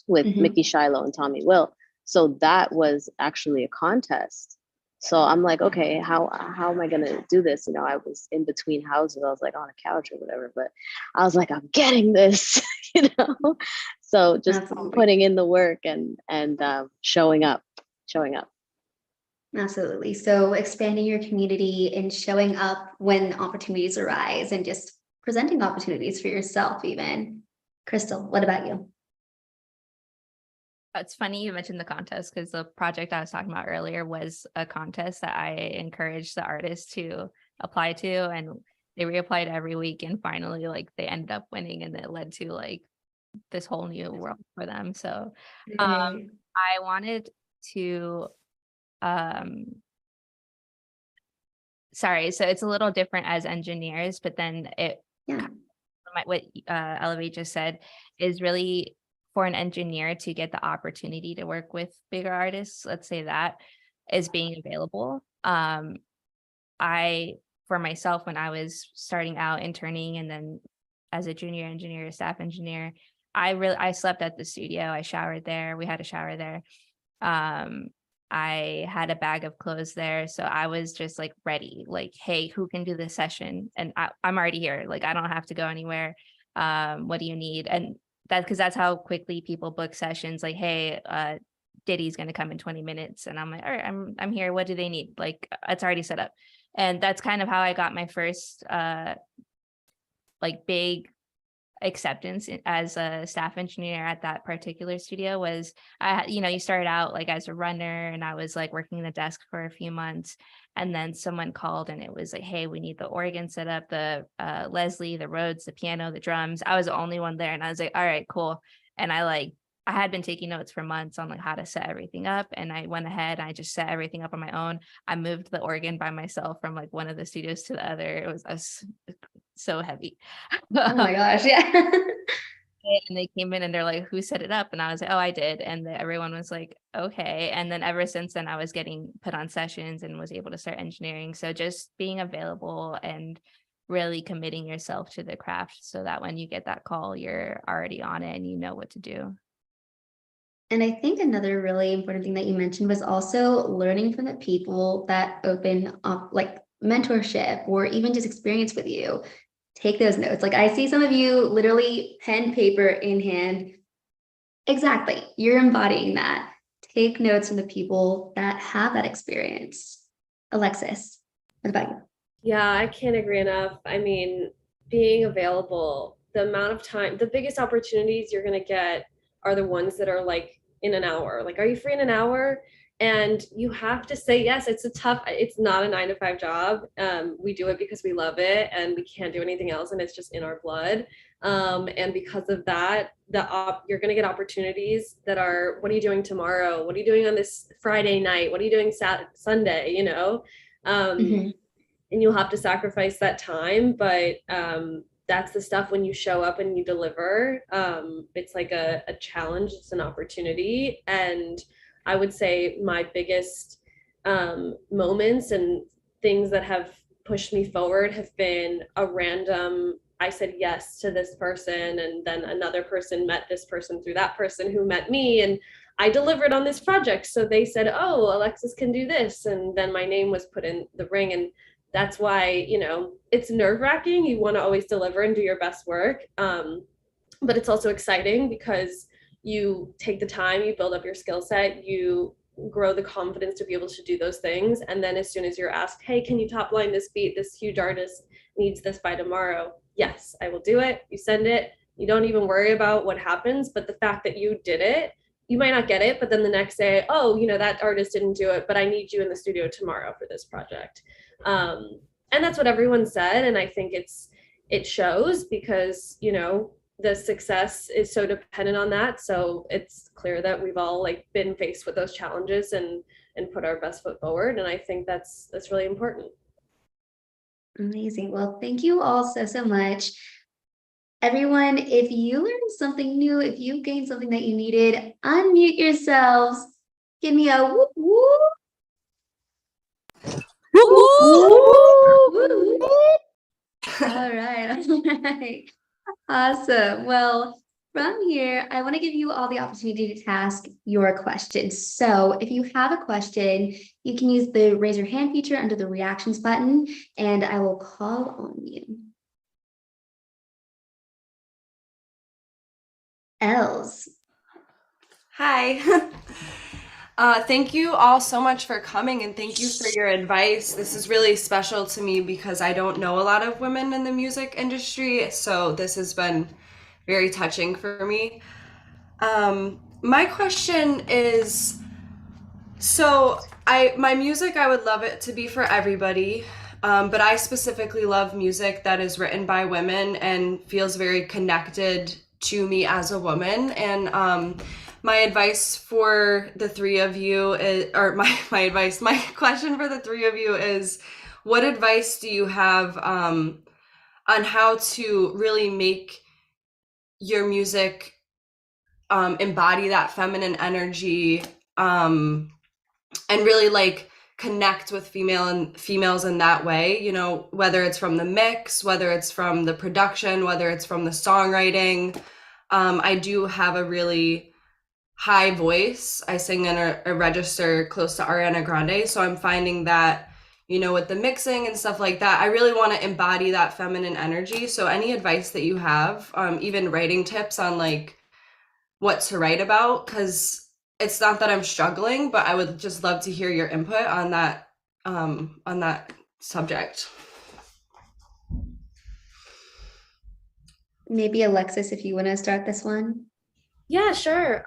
with Mickey Shiloh and Tommy Will. So that was actually a contest. So I'm like, okay, how am I gonna do this? You know, I was in between houses. I was like on a couch or whatever, but I was like, I'm getting this, you know. So just putting in the work and showing up. Absolutely. So expanding your community and showing up when opportunities arise, and just presenting opportunities for yourself even. Christal, what about you? It's funny you mentioned the contest, because the project I was talking about earlier was a contest that I encouraged the artists to apply to, and they reapplied every week, and finally like they ended up winning, and it led to like this whole new world for them. So I wanted to sorry, so it's a little different as engineers, but then what Elevate just said is really for an engineer to get the opportunity to work with bigger artists, let's say that, is being available. For myself, when I was starting out interning and then as a junior engineer, staff engineer, I slept at the studio. I showered there. We had a shower there. I had a bag of clothes there. So I was just like ready, like, hey, who can do this session? And I'm already here. Like, I don't have to go anywhere. What do you need? And because that's how quickly people book sessions. Like, hey, Diddy's going to come in 20 minutes. And I'm like, all right, I'm here. What do they need? Like, it's already set up. And that's kind of how I got my first like big acceptance as a staff engineer at that particular studio. Was you started out like as a runner, and I was like working the desk for a few months, and then someone called and it was like, hey, we need the organ set up, the Leslie, the Rhodes, the piano, the drums. I was the only one there, and I was like, all right, cool. And I had been taking notes for months on like how to set everything up, and I went ahead and I just set everything up on my own. I moved the organ by myself from like one of the studios to the other. It was so heavy. Oh my gosh, yeah. And they came in and they're like, who set it up? And I was like, oh, I did. And everyone was like, okay. And then ever since then, I was getting put on sessions and was able to start engineering. So just being available and really committing yourself to the craft, so that when you get that call, you're already on it and you know what to do. And I think another really important thing that you mentioned was also learning from the people that open up like mentorship or even just experience with you. Take those notes. Like I see some of you literally pen, paper in hand. Exactly. You're embodying that. Take notes from the people that have that experience. Alexis, what about you? Yeah, I can't agree enough. I mean, being available, the amount of time, the biggest opportunities you're going to get are the ones that are like in an hour. Like, are you free in an hour? And you have to say yes. It's not a 9 to 5 job. We do it because we love it and we can't do anything else. And it's just in our blood. And because of that, you're going to get opportunities that are, what are you doing tomorrow? What are you doing on this Friday night? What are you doing Sunday? You know? And you'll have to sacrifice that time, but that's the stuff when you show up and you deliver. It's like a challenge, it's an opportunity. And I would say my biggest moments and things that have pushed me forward have been a random, I said yes to this person, and then another person met this person through that person who met me, and I delivered on this project. So they said, oh, Alexis can do this. And then my name was put in the ring. And that's why, you know, it's nerve-wracking. You want to always deliver and do your best work. But it's also exciting because you take the time, you build up your skill set, you grow the confidence to be able to do those things. And then as soon as you're asked, hey, can you top line this beat? This huge artist needs this by tomorrow. Yes, I will do it. You send it. You don't even worry about what happens. But the fact that you did it, you might not get it, but then the next day, oh, you know, that artist didn't do it, but I need you in the studio tomorrow for this project. And that's what everyone said. And I think it shows because, you know, the success is so dependent on that. So it's clear that we've all like been faced with those challenges and put our best foot forward. And I think that's really important. Amazing. Well, thank you all so much. Everyone, if you learned something new, if you gained something that you needed, unmute yourselves. Give me a whoop whoop. Whoop. All right. Awesome. Well, from here, I want to give you all the opportunity to ask your questions. So if you have a question, you can use the raise your hand feature under the reactions button, and I will call on you. Els. Hi. Thank you all so much for coming, and thank you for your advice. This is really special to me because I don't know a lot of women in the music industry, so this has been very touching for me. My question is, so my music, I would love it to be for everybody, but I specifically love music that is written by women and feels very connected to me as a woman. And my advice for the three of you is, or my question for the three of you is, what advice do you have on how to really make your music embody that feminine energy and really like connect with females in that way, you know, whether it's from the mix, whether it's from the production, whether it's from the songwriting. I do have a really high voice. I sing in a register close to Ariana Grande. So I'm finding that, you know, with the mixing and stuff like that, I really want to embody that feminine energy. So any advice that you have, even writing tips on like what to write about, because it's not that I'm struggling, but I would just love to hear your input on that subject. Maybe Alexis, if you want to start this one. Yeah, sure.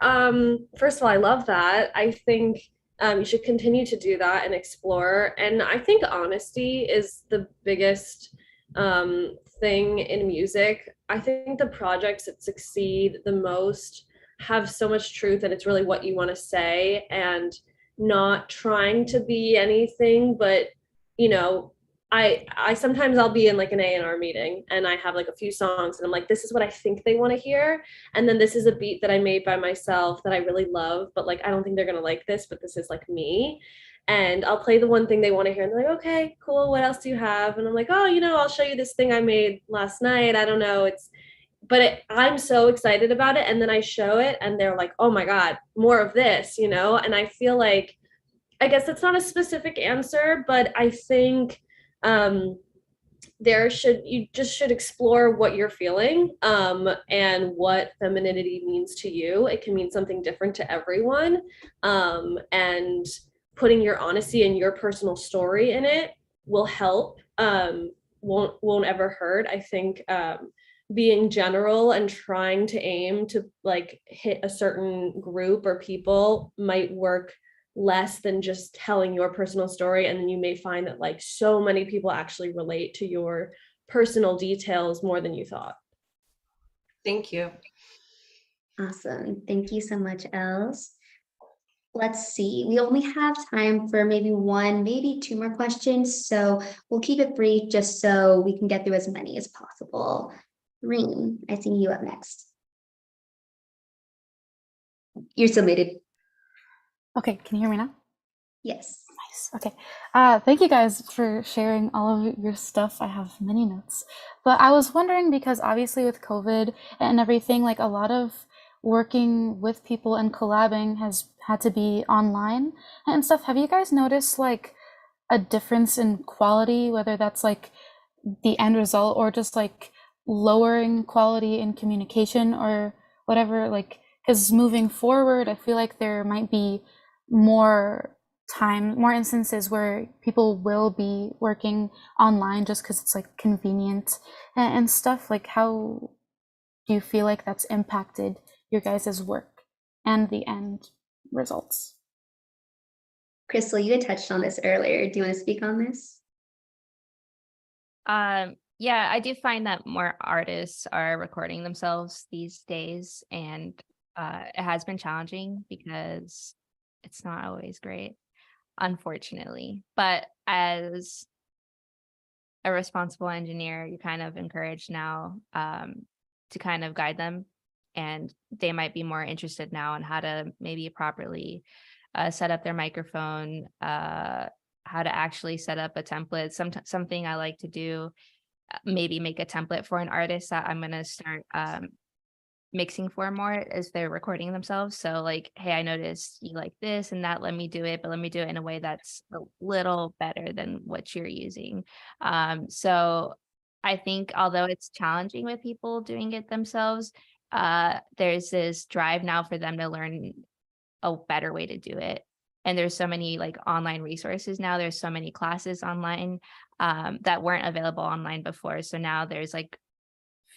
First of all, I love that. I think you should continue to do that and explore. And I think honesty is the biggest thing in music. I think the projects that succeed the most have so much truth, and it's really what you want to say and not trying to be anything, but, you know, I sometimes I'll be in like an A&R meeting and I have like a few songs and I'm like, this is what I think they want to hear. And then this is a beat that I made by myself that I really love, but like, I don't think they're going to like this, but this is like me. And I'll play the one thing they want to hear. And they're like, okay, cool. What else do you have? And I'm like, oh, you know, I'll show you this thing I made last night. I don't know. I'm so excited about it, and then I show it and they're like, oh my God, more of this, you know? And I feel like, I guess that's not a specific answer, but I think you just should explore what you're feeling, and what femininity means to you. It can mean something different to everyone, and putting your honesty and your personal story in it will help. Won't ever hurt. I think being general and trying to aim to like hit a certain group or people might work less than just telling your personal story. And then you may find that like so many people actually relate to your personal details more than you thought. Thank you. Awesome. Thank you so much, Els. Let's see. We only have time for maybe one, maybe two more questions. So we'll keep it brief just so we can get through as many as possible. Reem, I see you up next. You're still muted. Okay, can you hear me now? Yes. Nice. Okay. Thank you guys for sharing all of your stuff. I have many notes, but I was wondering, because obviously with COVID and everything, like a lot of working with people and collabing has had to be online and stuff. Have you guys noticed like a difference in quality, whether that's like the end result or just like lowering quality in communication or whatever? Like, because moving forward, I feel like there might be more instances where people will be working online just because it's like convenient and stuff. Like, how do you feel like that's impacted your guys' work and the end results? Christal, you had touched on this earlier. Do you want to speak on this? Yeah, I do find that more artists are recording themselves these days, and it has been challenging because it's not always great, unfortunately. But as a responsible engineer, you're kind of encouraged now to kind of guide them, and they might be more interested now in how to maybe properly set up their microphone, how to actually set up a template. Something I like to do, maybe make a template for an artist that I'm going to start mixing for more as they're recording themselves. So like, hey, I noticed you like this and that, let me do it, but let me do it in a way that's a little better than what you're using. So I think although it's challenging with people doing it themselves, there's this drive now for them to learn a better way to do it. And there's so many like online resources now. There's so many classes online that weren't available online before. So now there's like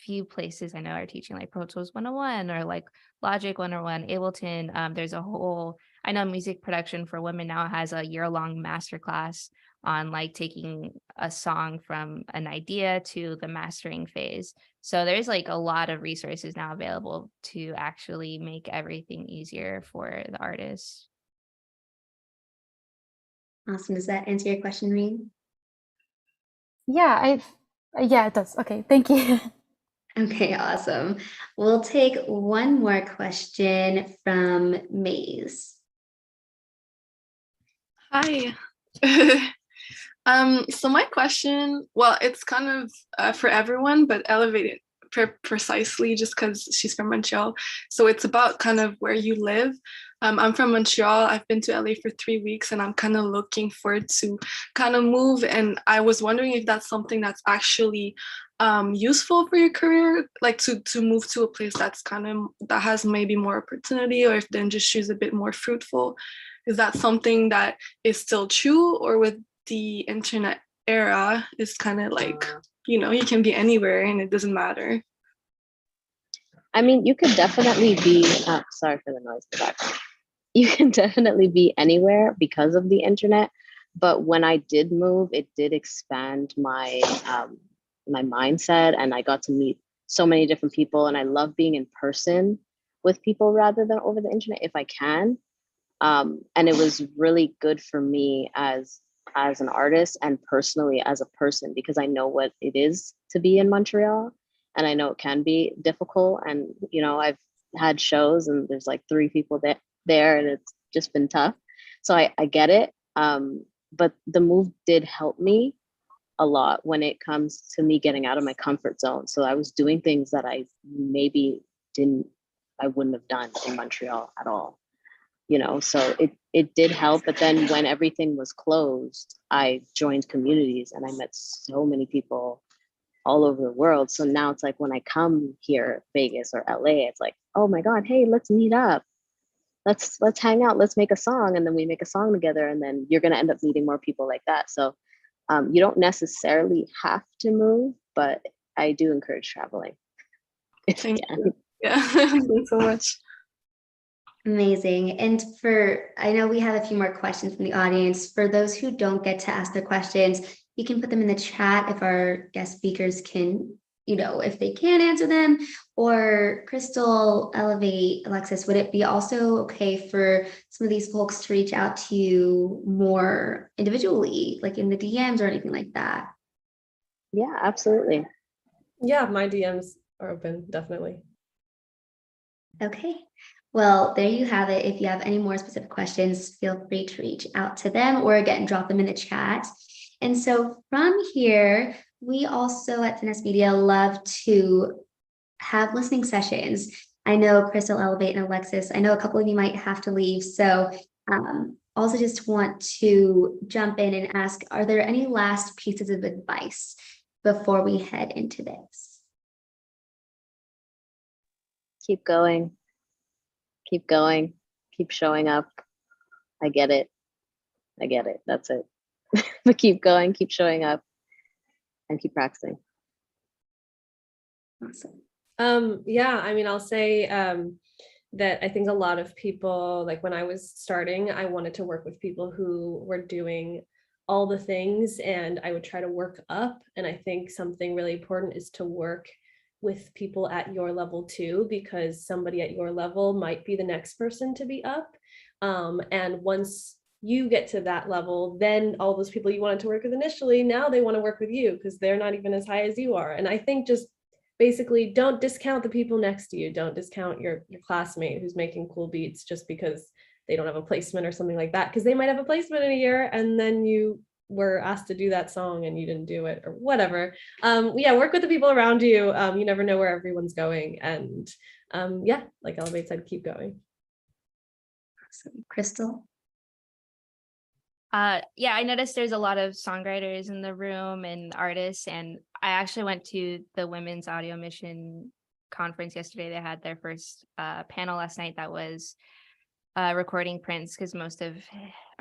few places I know are teaching like Pro Tools 101 or like Logic 101, Ableton. There's a whole, I know Music Production for Women now has a year-long masterclass on like taking a song from an idea to the mastering phase. So there's like a lot of resources now available to actually make everything easier for the artists. Awesome. Does that answer your question, Reem? Yeah, yeah, it does. Okay, thank you. Okay, awesome. We'll take one more question from Maze. Hi. So my question, well, it's kind of for everyone, but elevated precisely just because she's from Montreal. So it's about kind of where you live. I'm from Montreal. I've been to LA for 3 weeks and I'm kind of looking forward to kind of move. And I was wondering if that's something that's actually useful for your career, like to move to a place that's that has maybe more opportunity, or if the industry is a bit more fruitful. Is that something that is still true, or with the internet era is kind of like, you can be anywhere and it doesn't matter? I mean, you could definitely be, sorry for the noise in the background. You can definitely be anywhere because of the internet. But when I did move, it did expand my my mindset, and I got to meet so many different people. And I love being in person with people rather than over the internet if I can. And it was really good for me as an artist and personally as a person, because I know what it is to be in Montreal, and I know it can be difficult. And I've had shows and there's like 3 people there and it's just been tough. So I get it. But the move did help me a lot when it comes to me getting out of my comfort zone. So I was doing things that I wouldn't have done in Montreal at all, you know, so it did help. But then when everything was closed, I joined communities and I met so many people all over the world. So now it's like when I come here, Vegas or LA, it's like, oh my God, hey, let's meet up. Let's hang out, let's make a song. And then we make a song together, and then you're gonna end up meeting more people like that. So you don't necessarily have to move, but I do encourage traveling. Thank you. Yeah, thanks so much. Amazing. And I know we have a few more questions from the audience. For those who don't get to ask their questions, you can put them in the chat if our guest speakers can, if they can answer them. Or Christal, Elevate, Alexis, would it be also okay for some of these folks to reach out to you more individually, like in the DMs or anything like that? Yeah, absolutely. Yeah, my DMs are open, definitely. Okay. Well, there you have it. If you have any more specific questions, feel free to reach out to them, or again, drop them in the chat. And so from here, we also at Finessed Media love to have listening sessions. I know Christal, Elevate, and Alexis, I know a couple of you might have to leave. So also just want to jump in and ask, are there any last pieces of advice before we head into this? Keep going. Keep going. Keep showing up. I get it. That's it. But keep going, keep showing up, and keep practicing. Awesome. Yeah, I mean, I'll say that I think a lot of people, like when I was starting, I wanted to work with people who were doing all the things, and I would try to work up. And I think something really important is to work with people at your level too, because somebody at your level might be the next person to be up. And once you get to that level, then all those people you wanted to work with initially, now they want to work with you because they're not even as high as you are. And I think just basically don't discount the people next to you. Don't discount your classmate who's making cool beats just because they don't have a placement or something like that, because they might have a placement in a year and then you were asked to do that song and you didn't do it or whatever. Yeah, work with the people around you. You never know where everyone's going. And yeah, like Elevate said, keep going. Awesome. Christal? Yeah, I noticed there's a lot of songwriters in the room and artists, and I actually went to the Women's Audio Mission conference yesterday. They had their first panel last night that was recording Prince, because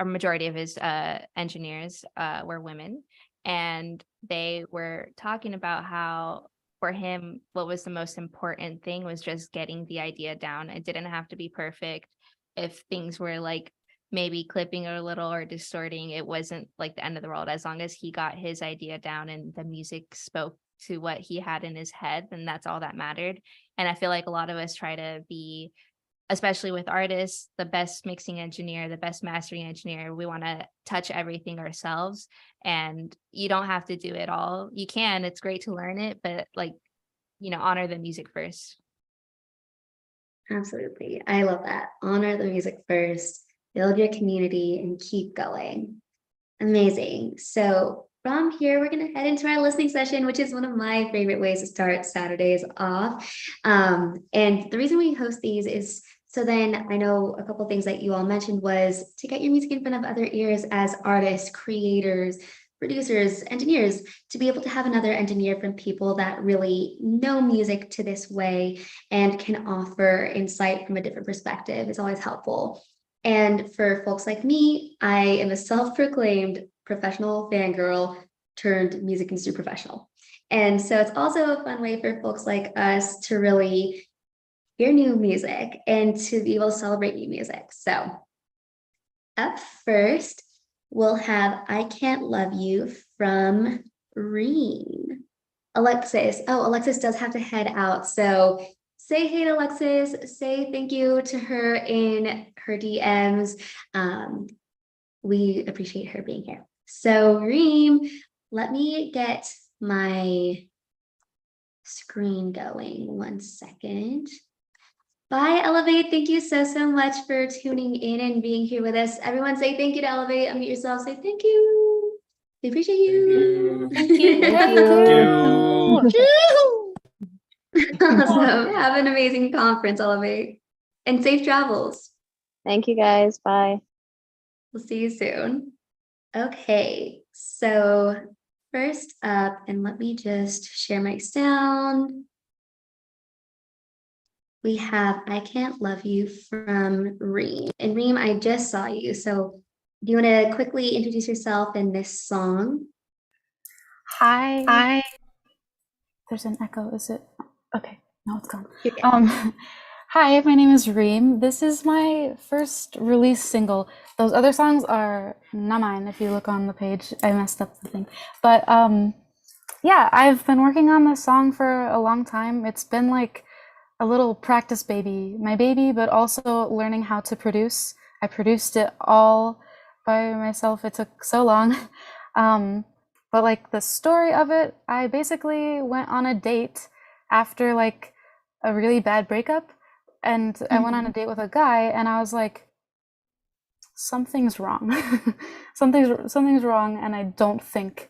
majority of his engineers were women, and they were talking about how for him what was the most important thing was just getting the idea down. It didn't have to be perfect. If things were like maybe clipping a little or distorting, it wasn't like the end of the world. As long as he got his idea down and the music spoke to what he had in his head, then that's all that mattered. And I feel like a lot of us try to be, especially with artists, the best mixing engineer, the best mastering engineer. We want to touch everything ourselves, and you don't have to do it all. You can, it's great to learn it, but honor the music first. Absolutely. I love that. Honor the music first, build your community, and keep going. Amazing. So from here, we're going to head into our listening session, which is one of my favorite ways to start Saturdays off. And the reason we host these is so then I know a couple of things that you all mentioned was to get your music in front of other ears as artists, creators, producers, engineers, to be able to have another engineer from people that really know music to this way and can offer insight from a different perspective is always helpful. And for folks like me, I am a self-proclaimed professional fangirl turned music industry professional. And so it's also a fun way for folks like us to really hear new music and to be able to celebrate new music. So up first, we'll have I Can't Love You from Reem. Alexis. Oh, Alexis does have to head out. So say hey to Alexis, say thank you to her in her DMs. We appreciate her being here. So Reem, let me get my screen going 1 second. Bye, Elevate. Thank you so much for tuning in and being here with us. Everyone say thank you to Elevate. Unmute yourself, say thank you. We appreciate you. Thank you. Thank you. Awesome. Have an amazing conference, Elevate. And safe travels. Thank you guys. Bye. We'll see you soon. Okay, so first up, and let me just share my sound. We have I Can't Love You from Reem. And Reem, I just saw you. So do you want to quickly introduce yourself in this song? Hi. There's an echo. Is it? Okay. No, it's gone. Okay. Hi, my name is Reem. This is my first release single. Those other songs are not mine. If you look on the page, I messed up the thing. But yeah, I've been working on this song for a long time. It's been like a little practice baby, my baby, but also learning how to produce. I produced it all by myself. It took so long. But like the story of it, I basically went on a date after like a really bad breakup. And I went on a date with a guy and I was like, something's wrong. something's wrong. And I don't think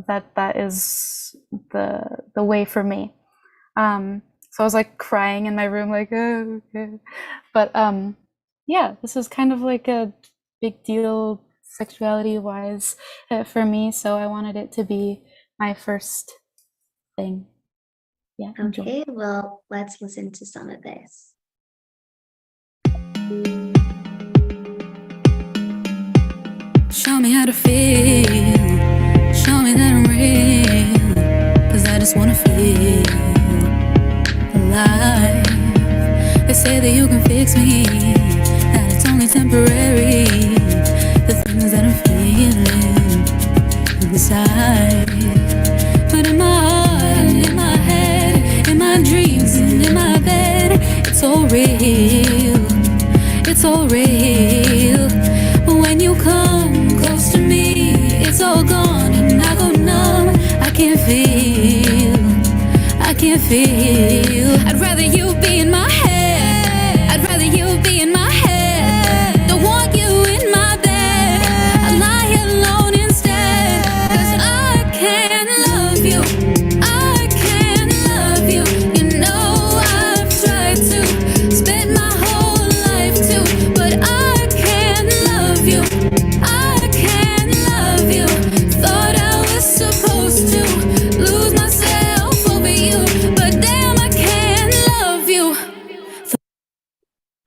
that is the way for me. So I was like crying in my room, like, oh, okay. But yeah, this is kind of like a big deal sexuality wise for me. So I wanted it to be my first thing. Yeah. Enjoy. Okay, well, let's listen to some of this. Show me how to feel. Show me that I'm real. 'Cause I just wanna feel alive. They say that you can fix me, that it's only temporary. The things that I'm feeling inside. But in my heart and in my head, in my dreams and in my bed, it's all real. It's all real. But when you come close to me, it's all gone and I go numb. I can't feel. I can't feel. I'd rather you be in my head. I'd rather you be in my head. Don't want you in my bed. I lie alone instead. 'Cause I can't love you. I can't love you. You know I've tried to spend my whole life too, but I can't love you. I can't love you. Thought I was supposed to lose myself over you, but damn, I can't love you.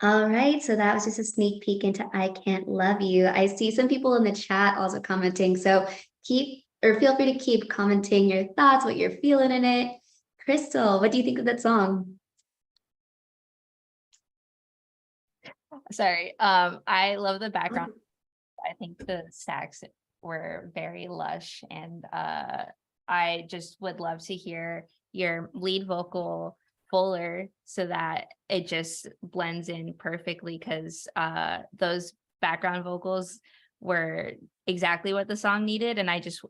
All right, so that was just a sneak peek into I Can't Love You. I see some people in the chat also commenting, so feel free to keep commenting your thoughts, what you're feeling in it. Christal, what do you think of that song? Sorry. I love the background. I think the sax were very lush, and I just would love to hear your lead vocal fuller so that it just blends in perfectly, because those background vocals were exactly what the song needed, and I just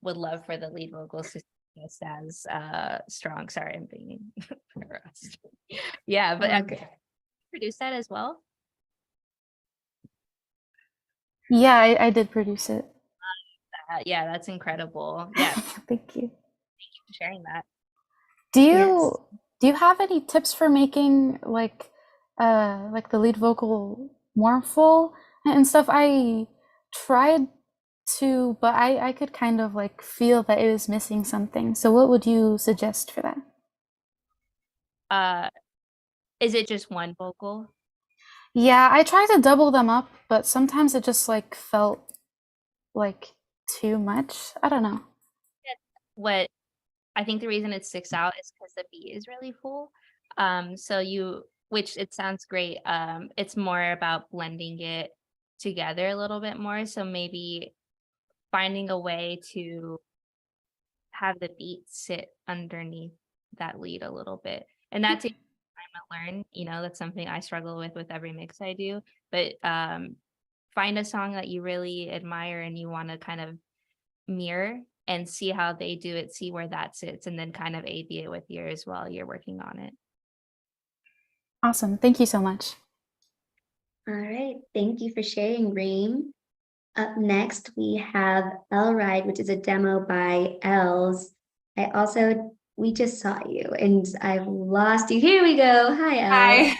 would love for the lead vocals to be just as strong. Sorry, I'm being harassed. Yeah, but Okay. produce that as well. Yeah, I did produce it. Yeah, that's incredible. Yeah, Thank you. for sharing that. Do Yes. you have any tips for making like the lead vocal more full and stuff? I tried to, but I could kind of like feel that it was missing something. So what would you suggest for that? Is it just one vocal? Yeah, I tried to double them up, but sometimes it just like felt like too much. I don't know. What I think the reason it sticks out is because the beat is really full. Which it sounds great. It's more about blending it together a little bit more. So maybe finding a way to have the beat sit underneath that lead a little bit. And that takes time to learn. That's something I struggle with every mix I do. But find a song that you really admire and you want to kind of mirror and see how they do it, see where that sits, and then kind of A/B it with yours while you're working on it. Awesome. Thank you so much. All right, thank you for sharing, Reem. Up next, we have L Ride, which is a demo by Els. We just saw you and I've lost you. Here we go. Hi, Els. Hi.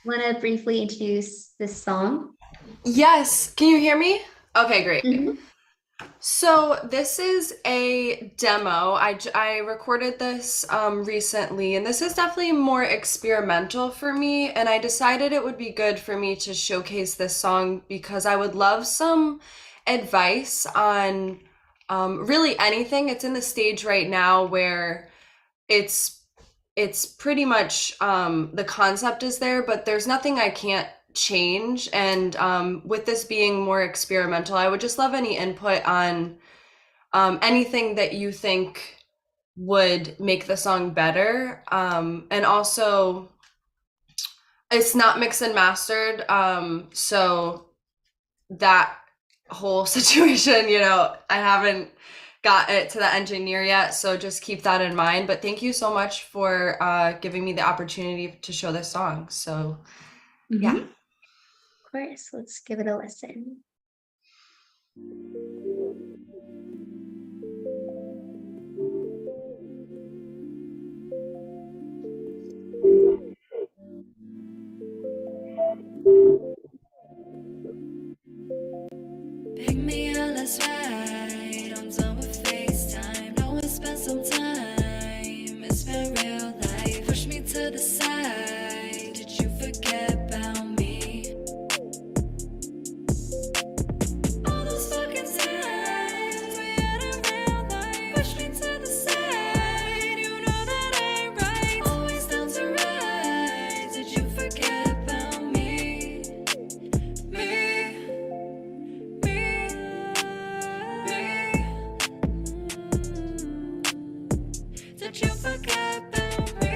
Want to briefly introduce this song? Yes. Can you hear me? Okay, great. Mhm. So this is a demo. I recorded this recently, and this is definitely more experimental for me. And I decided it would be good for me to showcase this song because I would love some advice on really anything. It's in the stage right now where it's pretty much the concept is there, but there's nothing I can't change. And with this being more experimental, I would just love any input on anything that you think would make the song better. And also, it's not mixed and mastered, so that whole situation, I haven't got it to the engineer yet, so just keep that in mind. But thank you so much for giving me the opportunity to show this song. So yeah. Of course, let's give it a listen. Pick me up, let's ride. I'm done with FaceTime. Know we spent some time. It's been real life. Push me to the side. Did you forget about me? All those fucking times we had in real life. Push me to the side. You know that ain't right. Always down to ride. Did you forget about me? Did you forget about me?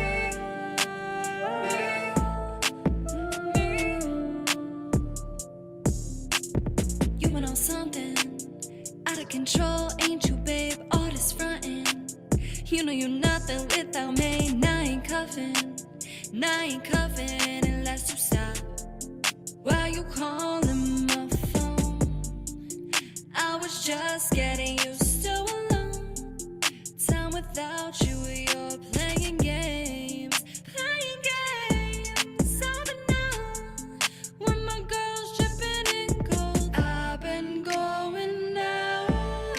You went on something out of control, ain't you, babe? All this frontin'. You know you're nothing without me. Now I ain't cuffing unless you stop. Why you calling my phone? I was just getting used to alone. Time without you, you're playing games. I've been now when my girl's dripping in gold. I've been going now.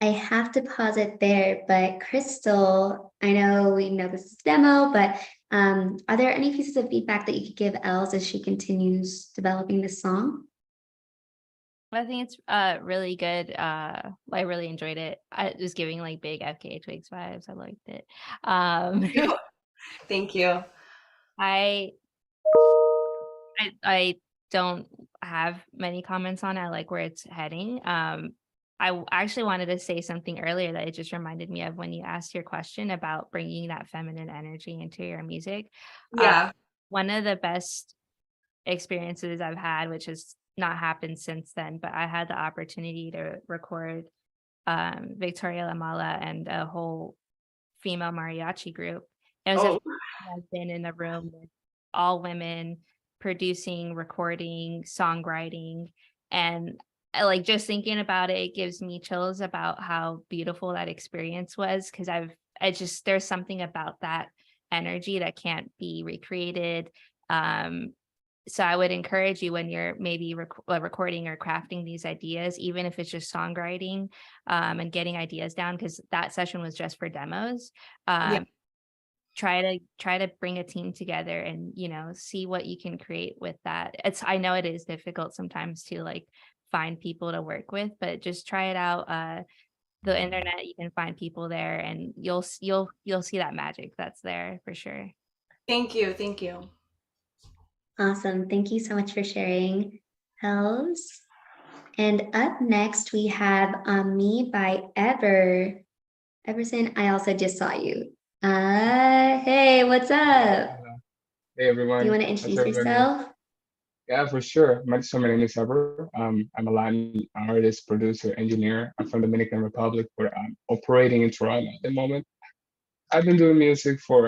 I have to pause it there, but Christal, I know we know this is a demo, but are there any pieces of feedback that you could give Els as she continues developing this song? I think it's really good. I really enjoyed it. It was giving like big FKA Twigs vibes. I liked it. Thank you. I don't have many comments on it. I like where it's heading. I actually wanted to say something earlier that it just reminded me of when you asked your question about bringing that feminine energy into your music. Yeah. One of the best experiences I've had, which has not happened since then, but I had the opportunity to record Victoria La Mala and a whole female mariachi group. It was I've been in a room with all women producing, recording, songwriting, and like just thinking about it, it gives me chills about how beautiful that experience was, because there's something about that energy that can't be recreated. So I would encourage you when you're maybe recording or crafting these ideas, even if it's just songwriting and getting ideas down, because that session was just for demos. Try to bring a team together and, see what you can create with that. I know it is difficult sometimes to like find people to work with, but just try it out. The internet, you can find people there, and you'll see that magic that's there for sure. Thank you. Awesome. Thank you so much for sharing, Els. And up next, we have Me by Everson. I also just saw you. Hey, what's up? Hey everyone. Do you want to introduce yourself? Yeah, for sure. My name is Ever. I'm a Latin artist, producer, engineer. I'm from Dominican Republic, where I'm operating in Toronto at the moment. I've been doing music for,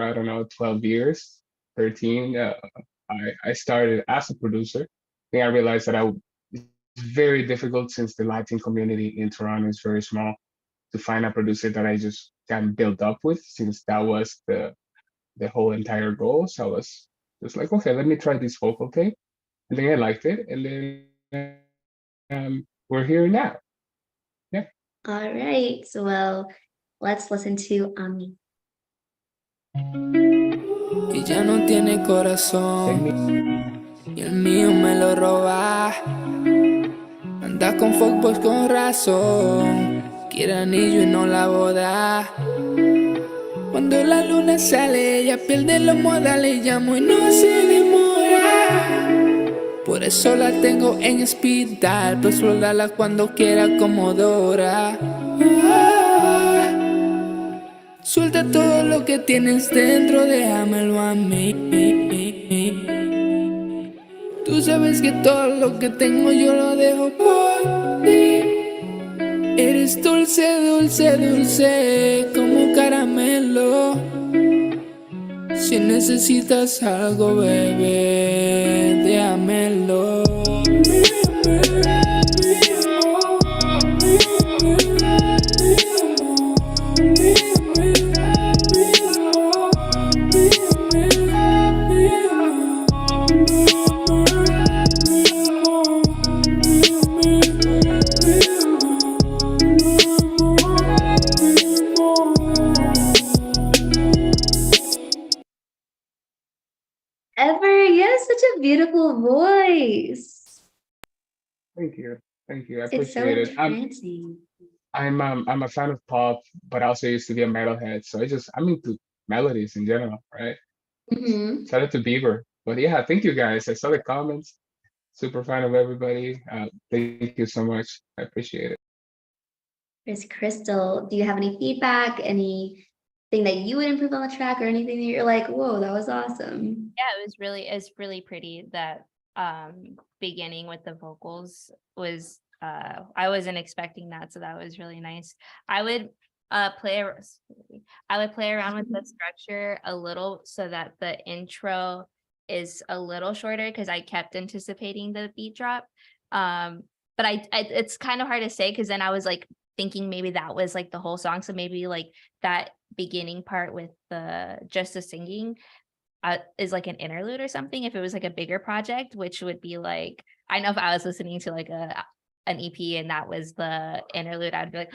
12 years, 13. I started as a producer. Then I realized that I very difficult since the Latin community in Toronto is very small to find a producer that I just can build up with, since that was the whole entire goal. So I was just like, okay, let me try this vocal tape. And then I liked it. And then we're here now. Yeah. All right. So, well, let's listen to Ami. Y ya no tiene corazón y el mío me lo roba. Anda con fuckboys con razón, quiere anillo y no la boda. Cuando la luna sale ella pierde los modales, llamo y no se demora. Por eso la tengo en speed dial, pues explorarla cuando quiera como Dora. Suelta todo lo que tienes dentro, déjamelo a mí. Tú sabes que todo lo que tengo yo lo dejo por ti. Eres dulce, dulce, dulce, como caramelo. Si necesitas algo, bebé, déjamelo. Ever, yes, such a beautiful voice. Thank you. Thank you. I It's so appreciate it. entrancing. I'm a fan of pop, but I also used to be a metalhead. So I'm into melodies in general, right? Mhm. Shout out to Bieber. But yeah, thank you guys. I saw the comments. Super fan of everybody. Thank you so much. I appreciate it. There's Christal. Do you have any feedback? Anything that you would improve on the track, or anything that you're like, whoa, that was awesome? Yeah, it's really pretty. That beginning with the vocals was I wasn't expecting that, so that was really nice. I would play around with the structure a little so that the intro is a little shorter, because I kept anticipating the beat drop. But I it's kind of hard to say, because then I was like thinking maybe that was like the whole song, so maybe like that beginning part with just the singing is like an interlude or something, if it was like a bigger project, which would be like, I know if I was listening to like an EP and that was the interlude, I'd be like,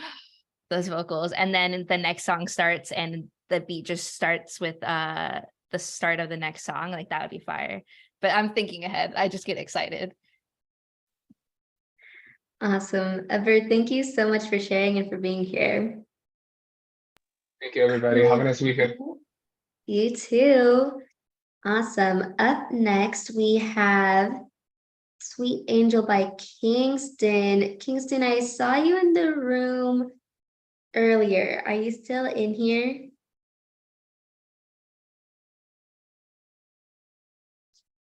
those vocals, and then the next song starts and the beat just starts with the start of the next song, like that would be fire. But I'm thinking ahead, I just get excited. Awesome. Ever, thank you so much for sharing and for being here. Thank you, everybody. Have a nice weekend. You too. Awesome. Up next, we have Sweet Angel by Kingston. Kingston, I saw you in the room earlier. Are you still in here?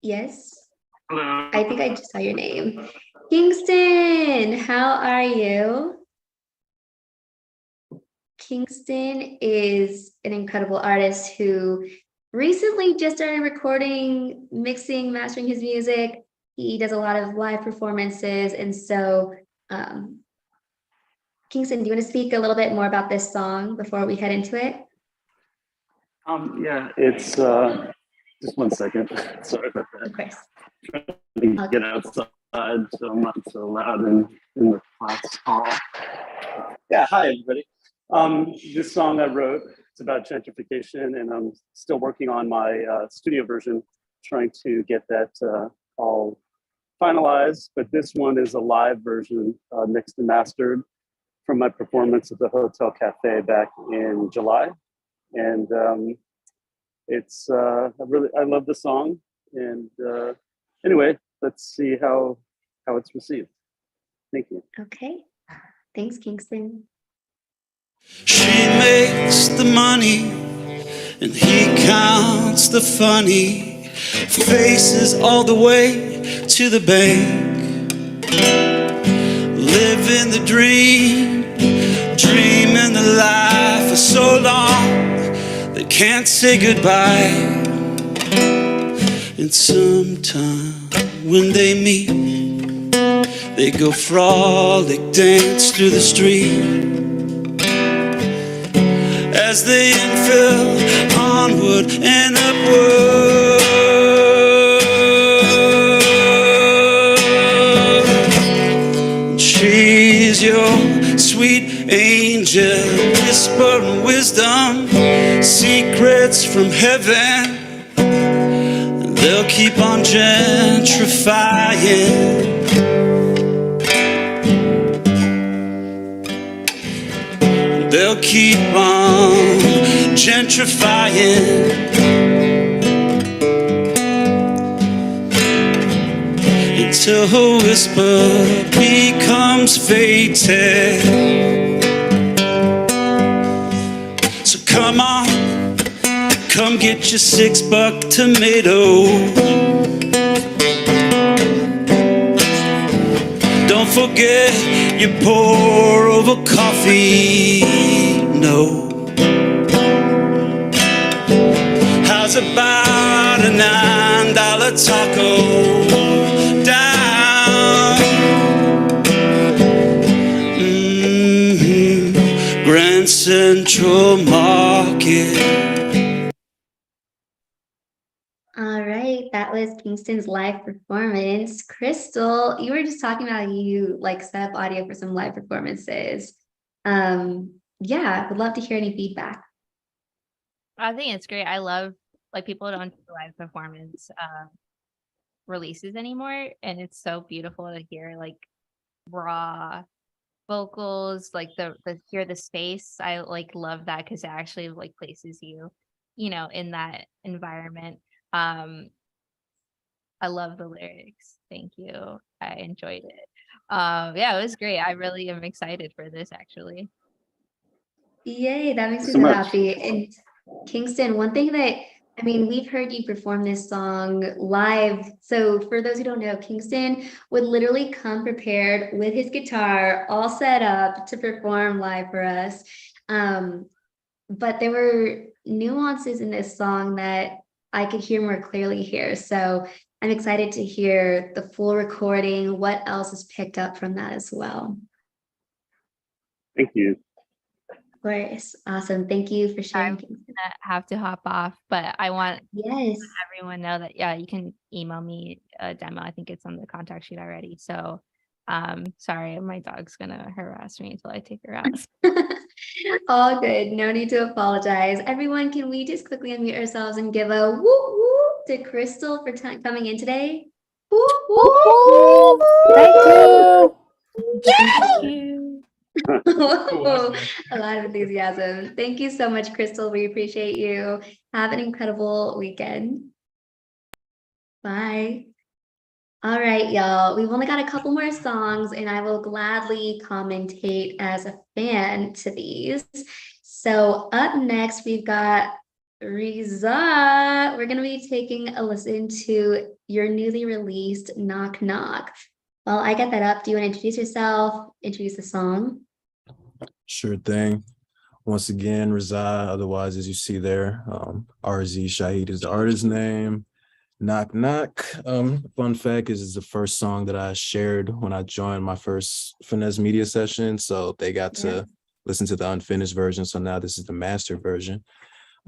Yes. Hello. I think I just saw your name. Kingston, how are you? Kingston is an incredible artist who recently just started recording, mixing, mastering his music. He does a lot of live performances. And so, Kingston, do you want to speak a little bit more about this song before we head into it? Yeah, it's just 1 second. Sorry about that. Of course. Trying to get outside so I'm not so loud in the class hall. Yeah, hi everybody. This song I wrote, it's about gentrification, and I'm still working on my studio version, trying to get that all finalized. But this one is a live version, mixed and mastered from my performance at the Hotel Cafe back in July. And it's I love the song. And anyway, let's see how it's received. Thank you. Okay. Thanks, Kingston. She makes the money and he counts the funny faces all the way to the bank. Living the dream, dreaming the life for so long they can't say goodbye. And sometime when they meet, They go frolic dance through the street as they infill onward and upward. She's your sweet angel, whispering wisdom, secrets from heaven. They'll keep on gentrifying. They'll keep on gentrifying until her whisper becomes fated. So come on, come get your $6 tomato. Don't forget you pour over coffee. No. How's about a $9 taco down? Grand Central Market. All right, that was Kingston's live performance. Christal, you were just talking about you like set up audio for some live performances. Yeah, would love to hear any feedback. I think it's great. I love like people don't do live performance releases anymore, and it's so beautiful to hear like raw vocals, like the hear the space. I like love that because it actually like places you, you know, in that environment. I love the lyrics. Thank you. I enjoyed it. Yeah, it was great. I really am excited for this actually. Yay, that makes me So so much. happy. And Kingston, one thing that, I mean, we've heard you perform this song live. So for those who don't know, Kingston would literally come prepared with his guitar all set up to perform live for us. But there were nuances in this song that I could hear more clearly here. So I'm excited to hear the full recording. What else is picked up from that as well? Thank you. Of course. Awesome. Thank you for sharing. I'm gonna have to hop off, but I want Yes. everyone know that yeah, you can email me a demo. I think it's on the contact sheet already. So sorry, my dog's gonna harass me until I take her out. All good. No need to apologize. Everyone, can we just quickly unmute ourselves and give a whoop whoop to Christal for coming in today? Whoop whoop. Thank you. Thank you. Whoa, a lot of enthusiasm. Thank you so much, Christal. We appreciate you. Have an incredible weekend. Bye. All right, y'all. We've only got a couple more songs, and I will gladly commentate as a fan to these. So up next, we've got Reza. We're going to be taking a listen to your newly released Knock Knock. While I get that up, do you want to introduce yourself, introduce the song? Sure thing. Once again, Reza, otherwise, as you see there, RZ Shahid is the artist name. Knock Knock. Fun fact is it's the first song that I shared when I joined my first Finessed media session. So they got to listen to the unfinished version. So now this is the mastered version.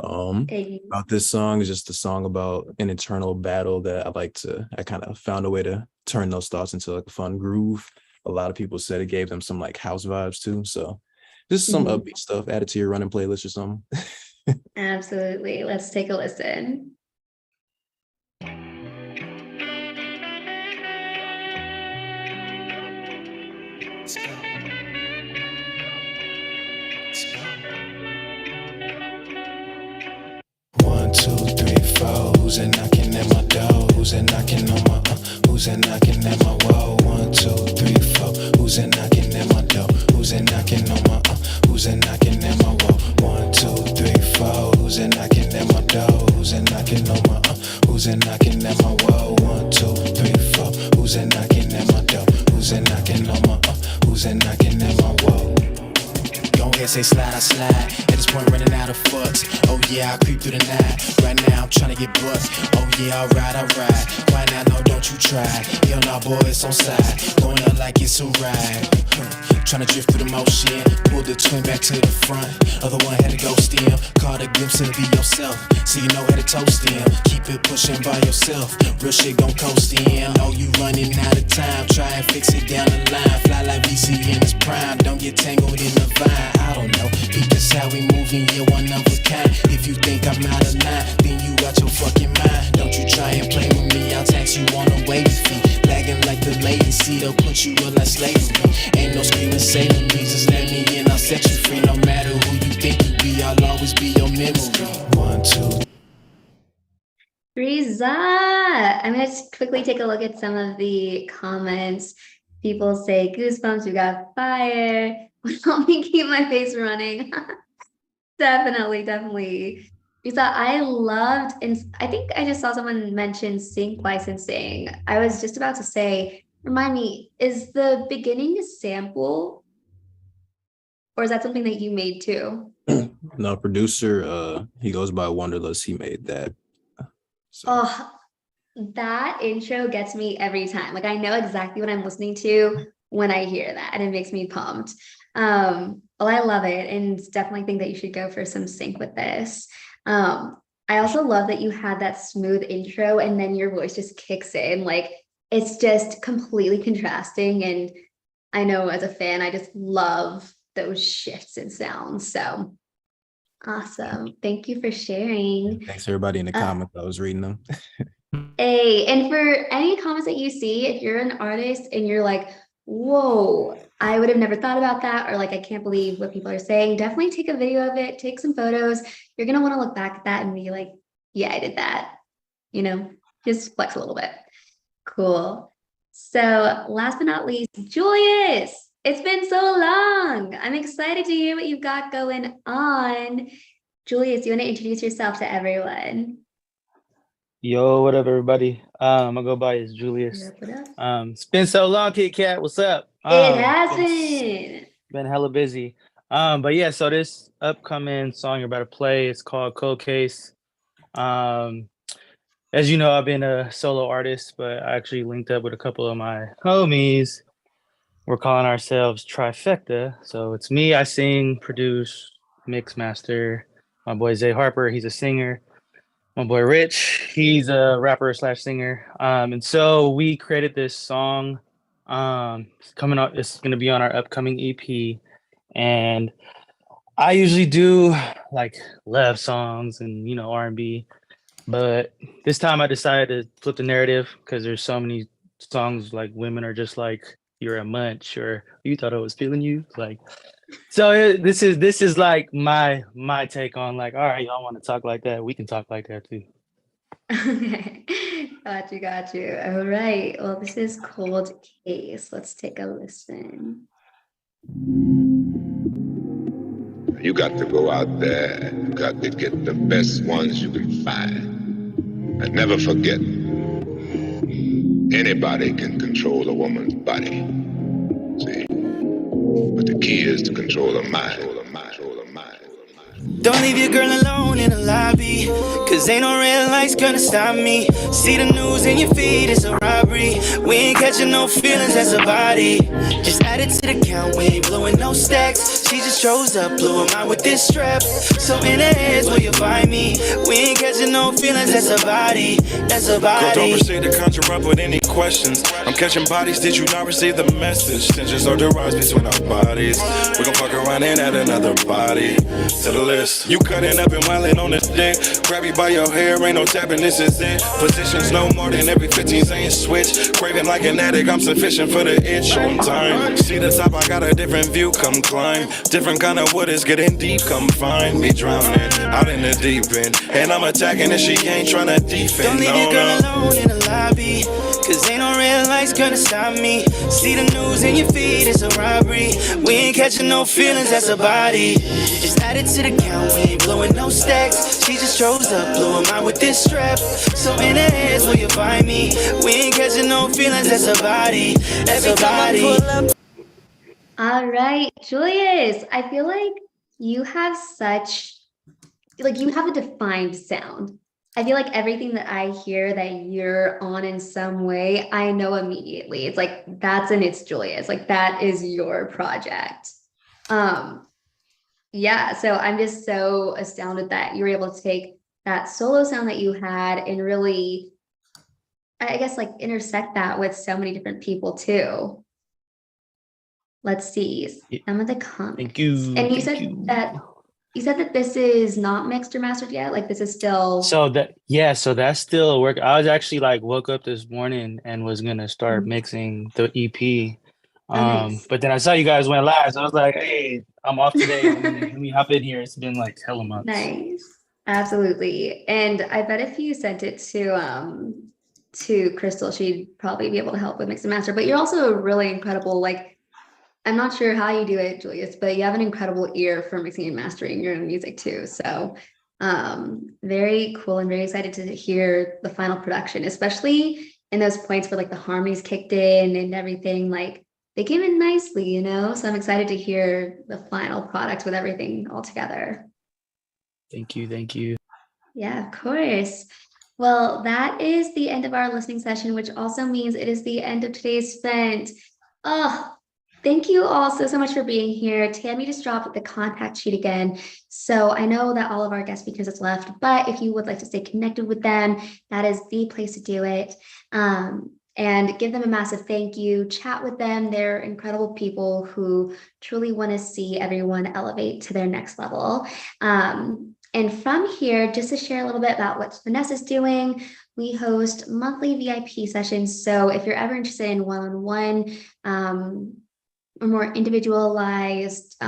About this song is just a song about an internal battle that I kind of found a way to turn those thoughts into like a fun groove. A lot of people said it gave them some like house vibes too. So just some upbeat stuff added to your running playlist or something. Absolutely. Let's take a listen. Let's go. Let's go. 1, 2, 3, 4. Who's it knocking at my door? Who's it knocking on my who's it knocking at my wall? 1, 2, 3, 4. Who's it knocking at my door? Who's it knocking on my who's it knocking at my wall? 1, 2, 3, 4. Who's it knocking at my door? Who's it knocking on my who's it knocking at my wall? 1, 2, 3, 4. Who's it knocking at my door? Who's it knocking on my who's it knocking at my wall? Go ahead, say slide, I slide. At this point, running out of fucks. Oh yeah, I creep through the night. Right now, I'm trying to get bust. Oh yeah, alright, alright. Why now? No, don't you try. Hell no, boy, it's on side. Going up like it's to ride. Tryna drift through the motion, pull the twin back to the front. Other one had to ghost him, caught a glimpse of be yourself. So you know how to toast him, keep it pushing by yourself. Real shit gon' coast in. Oh, you running out of time, try and fix it down the line. Fly like VC in his prime, don't get tangled in the vine. I don't know, because how we moving, you're one of a kind. If you think I'm out of line, then you out your fucking mind. Don't you try and play with me, I'll tax you on a wavy fee. Lagging like the latency, they'll put you up like slavery. Ain't no screaming saving me, just let me in, I'll set you free. No matter who you think you be, I'll always be your memory. 1, 2. Riza, I'm gonna quickly take a look at some of the comments. People say goosebumps, we got fire. Help me keep my face running. Definitely. Riza, I loved, and I think I just saw someone mention sync licensing. I was just about to say, remind me, is the beginning a sample? Or is that something that you made too? No, producer, he goes by Wonderless. He made that. So. Oh, that intro gets me every time. Like I know exactly what I'm listening to when I hear that, and it makes me pumped. Well, I love it, and definitely think that you should go for some sync with this. I also love that you had that smooth intro, and then your voice just kicks in. Like it's just completely contrasting, and I know as a fan, I just love those shifts in sounds. So awesome. Thank you for sharing. Thanks everybody in the comments. I was reading them. Hey, and for any comments that you see, if you're an artist and you're like, whoa, I would have never thought about that, or like, I can't believe what people are saying, definitely take a video of it, take some photos. You're going to want to look back at that and be like, yeah, I did that. You know, just flex a little bit. Cool. So last but not least, Julius. It's been so long. I'm excited to hear what you've got going on. Julius, you want to introduce yourself to everyone? Yo, what up, everybody? I'm gonna go by as Julius. It's been so long, Kit Kat. What's up? It has been hella busy. But yeah, so this upcoming song you're about to play is called Cold Case. As you know, I've been a solo artist, but I actually linked up with a couple of my homies. We're calling ourselves Trifecta. So it's me, I sing, produce, mix, master. My boy Zay Harper, he's a singer. My boy Rich, he's a rapper / singer. And so we created this song. It's coming up, it's gonna be on our upcoming EP. And I usually do like love songs and, you know, R&B. But this time I decided to flip the narrative because there's so many songs like women are just like, you're a munch, or you thought I was feeling you, like. So this is like my take on like, all right, y'all want to talk like that, we can talk like that too. Okay. Got you. All right. Well, this is Cold Case. Let's take a listen. You got to go out there. You got to get the best ones you can find. And never forget, anybody can control a woman's body. See? But the key is to control the mind. Don't leave your girl alone in the lobby, cause ain't no red lights gonna stop me. See the news in your feed, it's a robbery. We ain't catching no feelings, that's a body. Just add it to the count, we ain't blowing no stacks. She just shows up, blew her mind with this strap. So in the heads where you find me, we ain't catching no feelings, that's a body. That's a body. Don't proceed to conjure up with any questions. I'm catching bodies, did you not receive the message? Tensions are the rise between our bodies. We gon' fuck around and add another body to the list. You cutting up and wildin' on this dick. Grab you by your hair, ain't no tapping, this is it. Positions no more than every 15 saying switch. Craving like an addict, I'm sufficient for the itch on time. See the top, I got a different view, come climb. Different kind of water is getting deep, come find me drowning out in the deep end. And I'm attacking and she ain't tryna defend. Don't leave your girl alone in the lobby, cause ain't no red lights gonna stop me. See the news in your feed, it's a robbery. We ain't catching no feelings, that's a body. Just add it to the count, we ain't blowing no stacks. She just shows up, blew her mind with this strap. So in the heads where you find me, we ain't catching no feelings, that's a body. That's a body. All right, Julius, I feel like you have such, like you have a defined sound. I feel like everything that I hear that you're on in some way, I know immediately. It's like that's an It's Julius. Like that is your project. Um, yeah, so I'm just so astounded that you were able to take that solo sound that you had and really, I guess, like intersect that with so many different people too. Let's see some of the comments. Thank you. And you Thank said you. that this is not mixed or mastered yet. Like this is still. So that's still a work. I was actually like woke up this morning and was gonna start mixing the EP. Nice. But then I saw you guys went live, so I was like, hey, I'm off today. Let me hop in here. It's been like hella months. Nice. Absolutely. And I bet if you sent it to Christal, she'd probably be able to help with mix and master. But you're also a really incredible, like, I'm not sure how you do it, Julius, but you have an incredible ear for mixing and mastering your own music too. So very cool and very excited to hear the final production, especially in those points where like the harmonies kicked in and everything, like they came in nicely, you know? So I'm excited to hear the final product with everything all together. Thank you. Thank you. Yeah, of course. Well, that is the end of our listening session, which also means it is the end of today's event. Oh, thank you all so much for being here. Tammy just dropped the contact sheet again. So I know that all of our guest speakers has left, but if you would like to stay connected with them, that is the place to do it. And give them a massive thank you, chat with them. They're incredible people who truly want to see everyone elevate to their next level. And from here, just to share a little bit about what Finessed is doing, we host monthly VIP sessions. So if you're ever interested in one-on-one or more individualized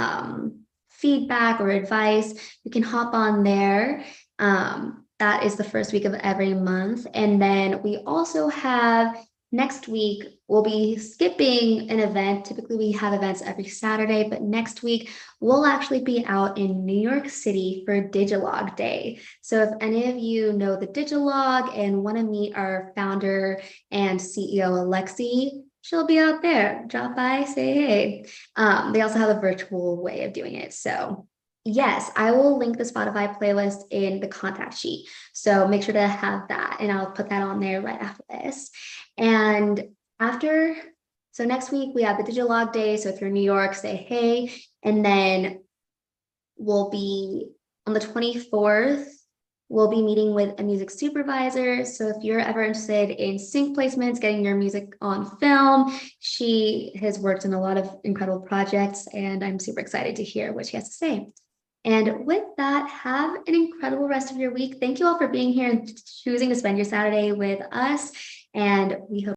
feedback or advice, you can hop on there. That is the first week of every month. And then we also have next week, we'll be skipping an event. Typically, we have events every Saturday, but next week, we'll actually be out in New York City for Digilog Day. So if any of you know the Digilog and want to meet our founder and CEO, Alexi, she'll be out there. Drop by, say hey. They also have a virtual way of doing it. So yes, I will link the Spotify playlist in the contact sheet. So make sure to have that, and I'll put that on there right after this. And so next week we have the Digilog Day. So if you're in New York, say hey. And then we'll be on the 24th, we'll be meeting with a music supervisor. So if you're ever interested in sync placements, getting your music on film, she has worked in a lot of incredible projects, and I'm super excited to hear what she has to say. And with that, have an incredible rest of your week. Thank you all for being here and choosing to spend your Saturday with us. And we hope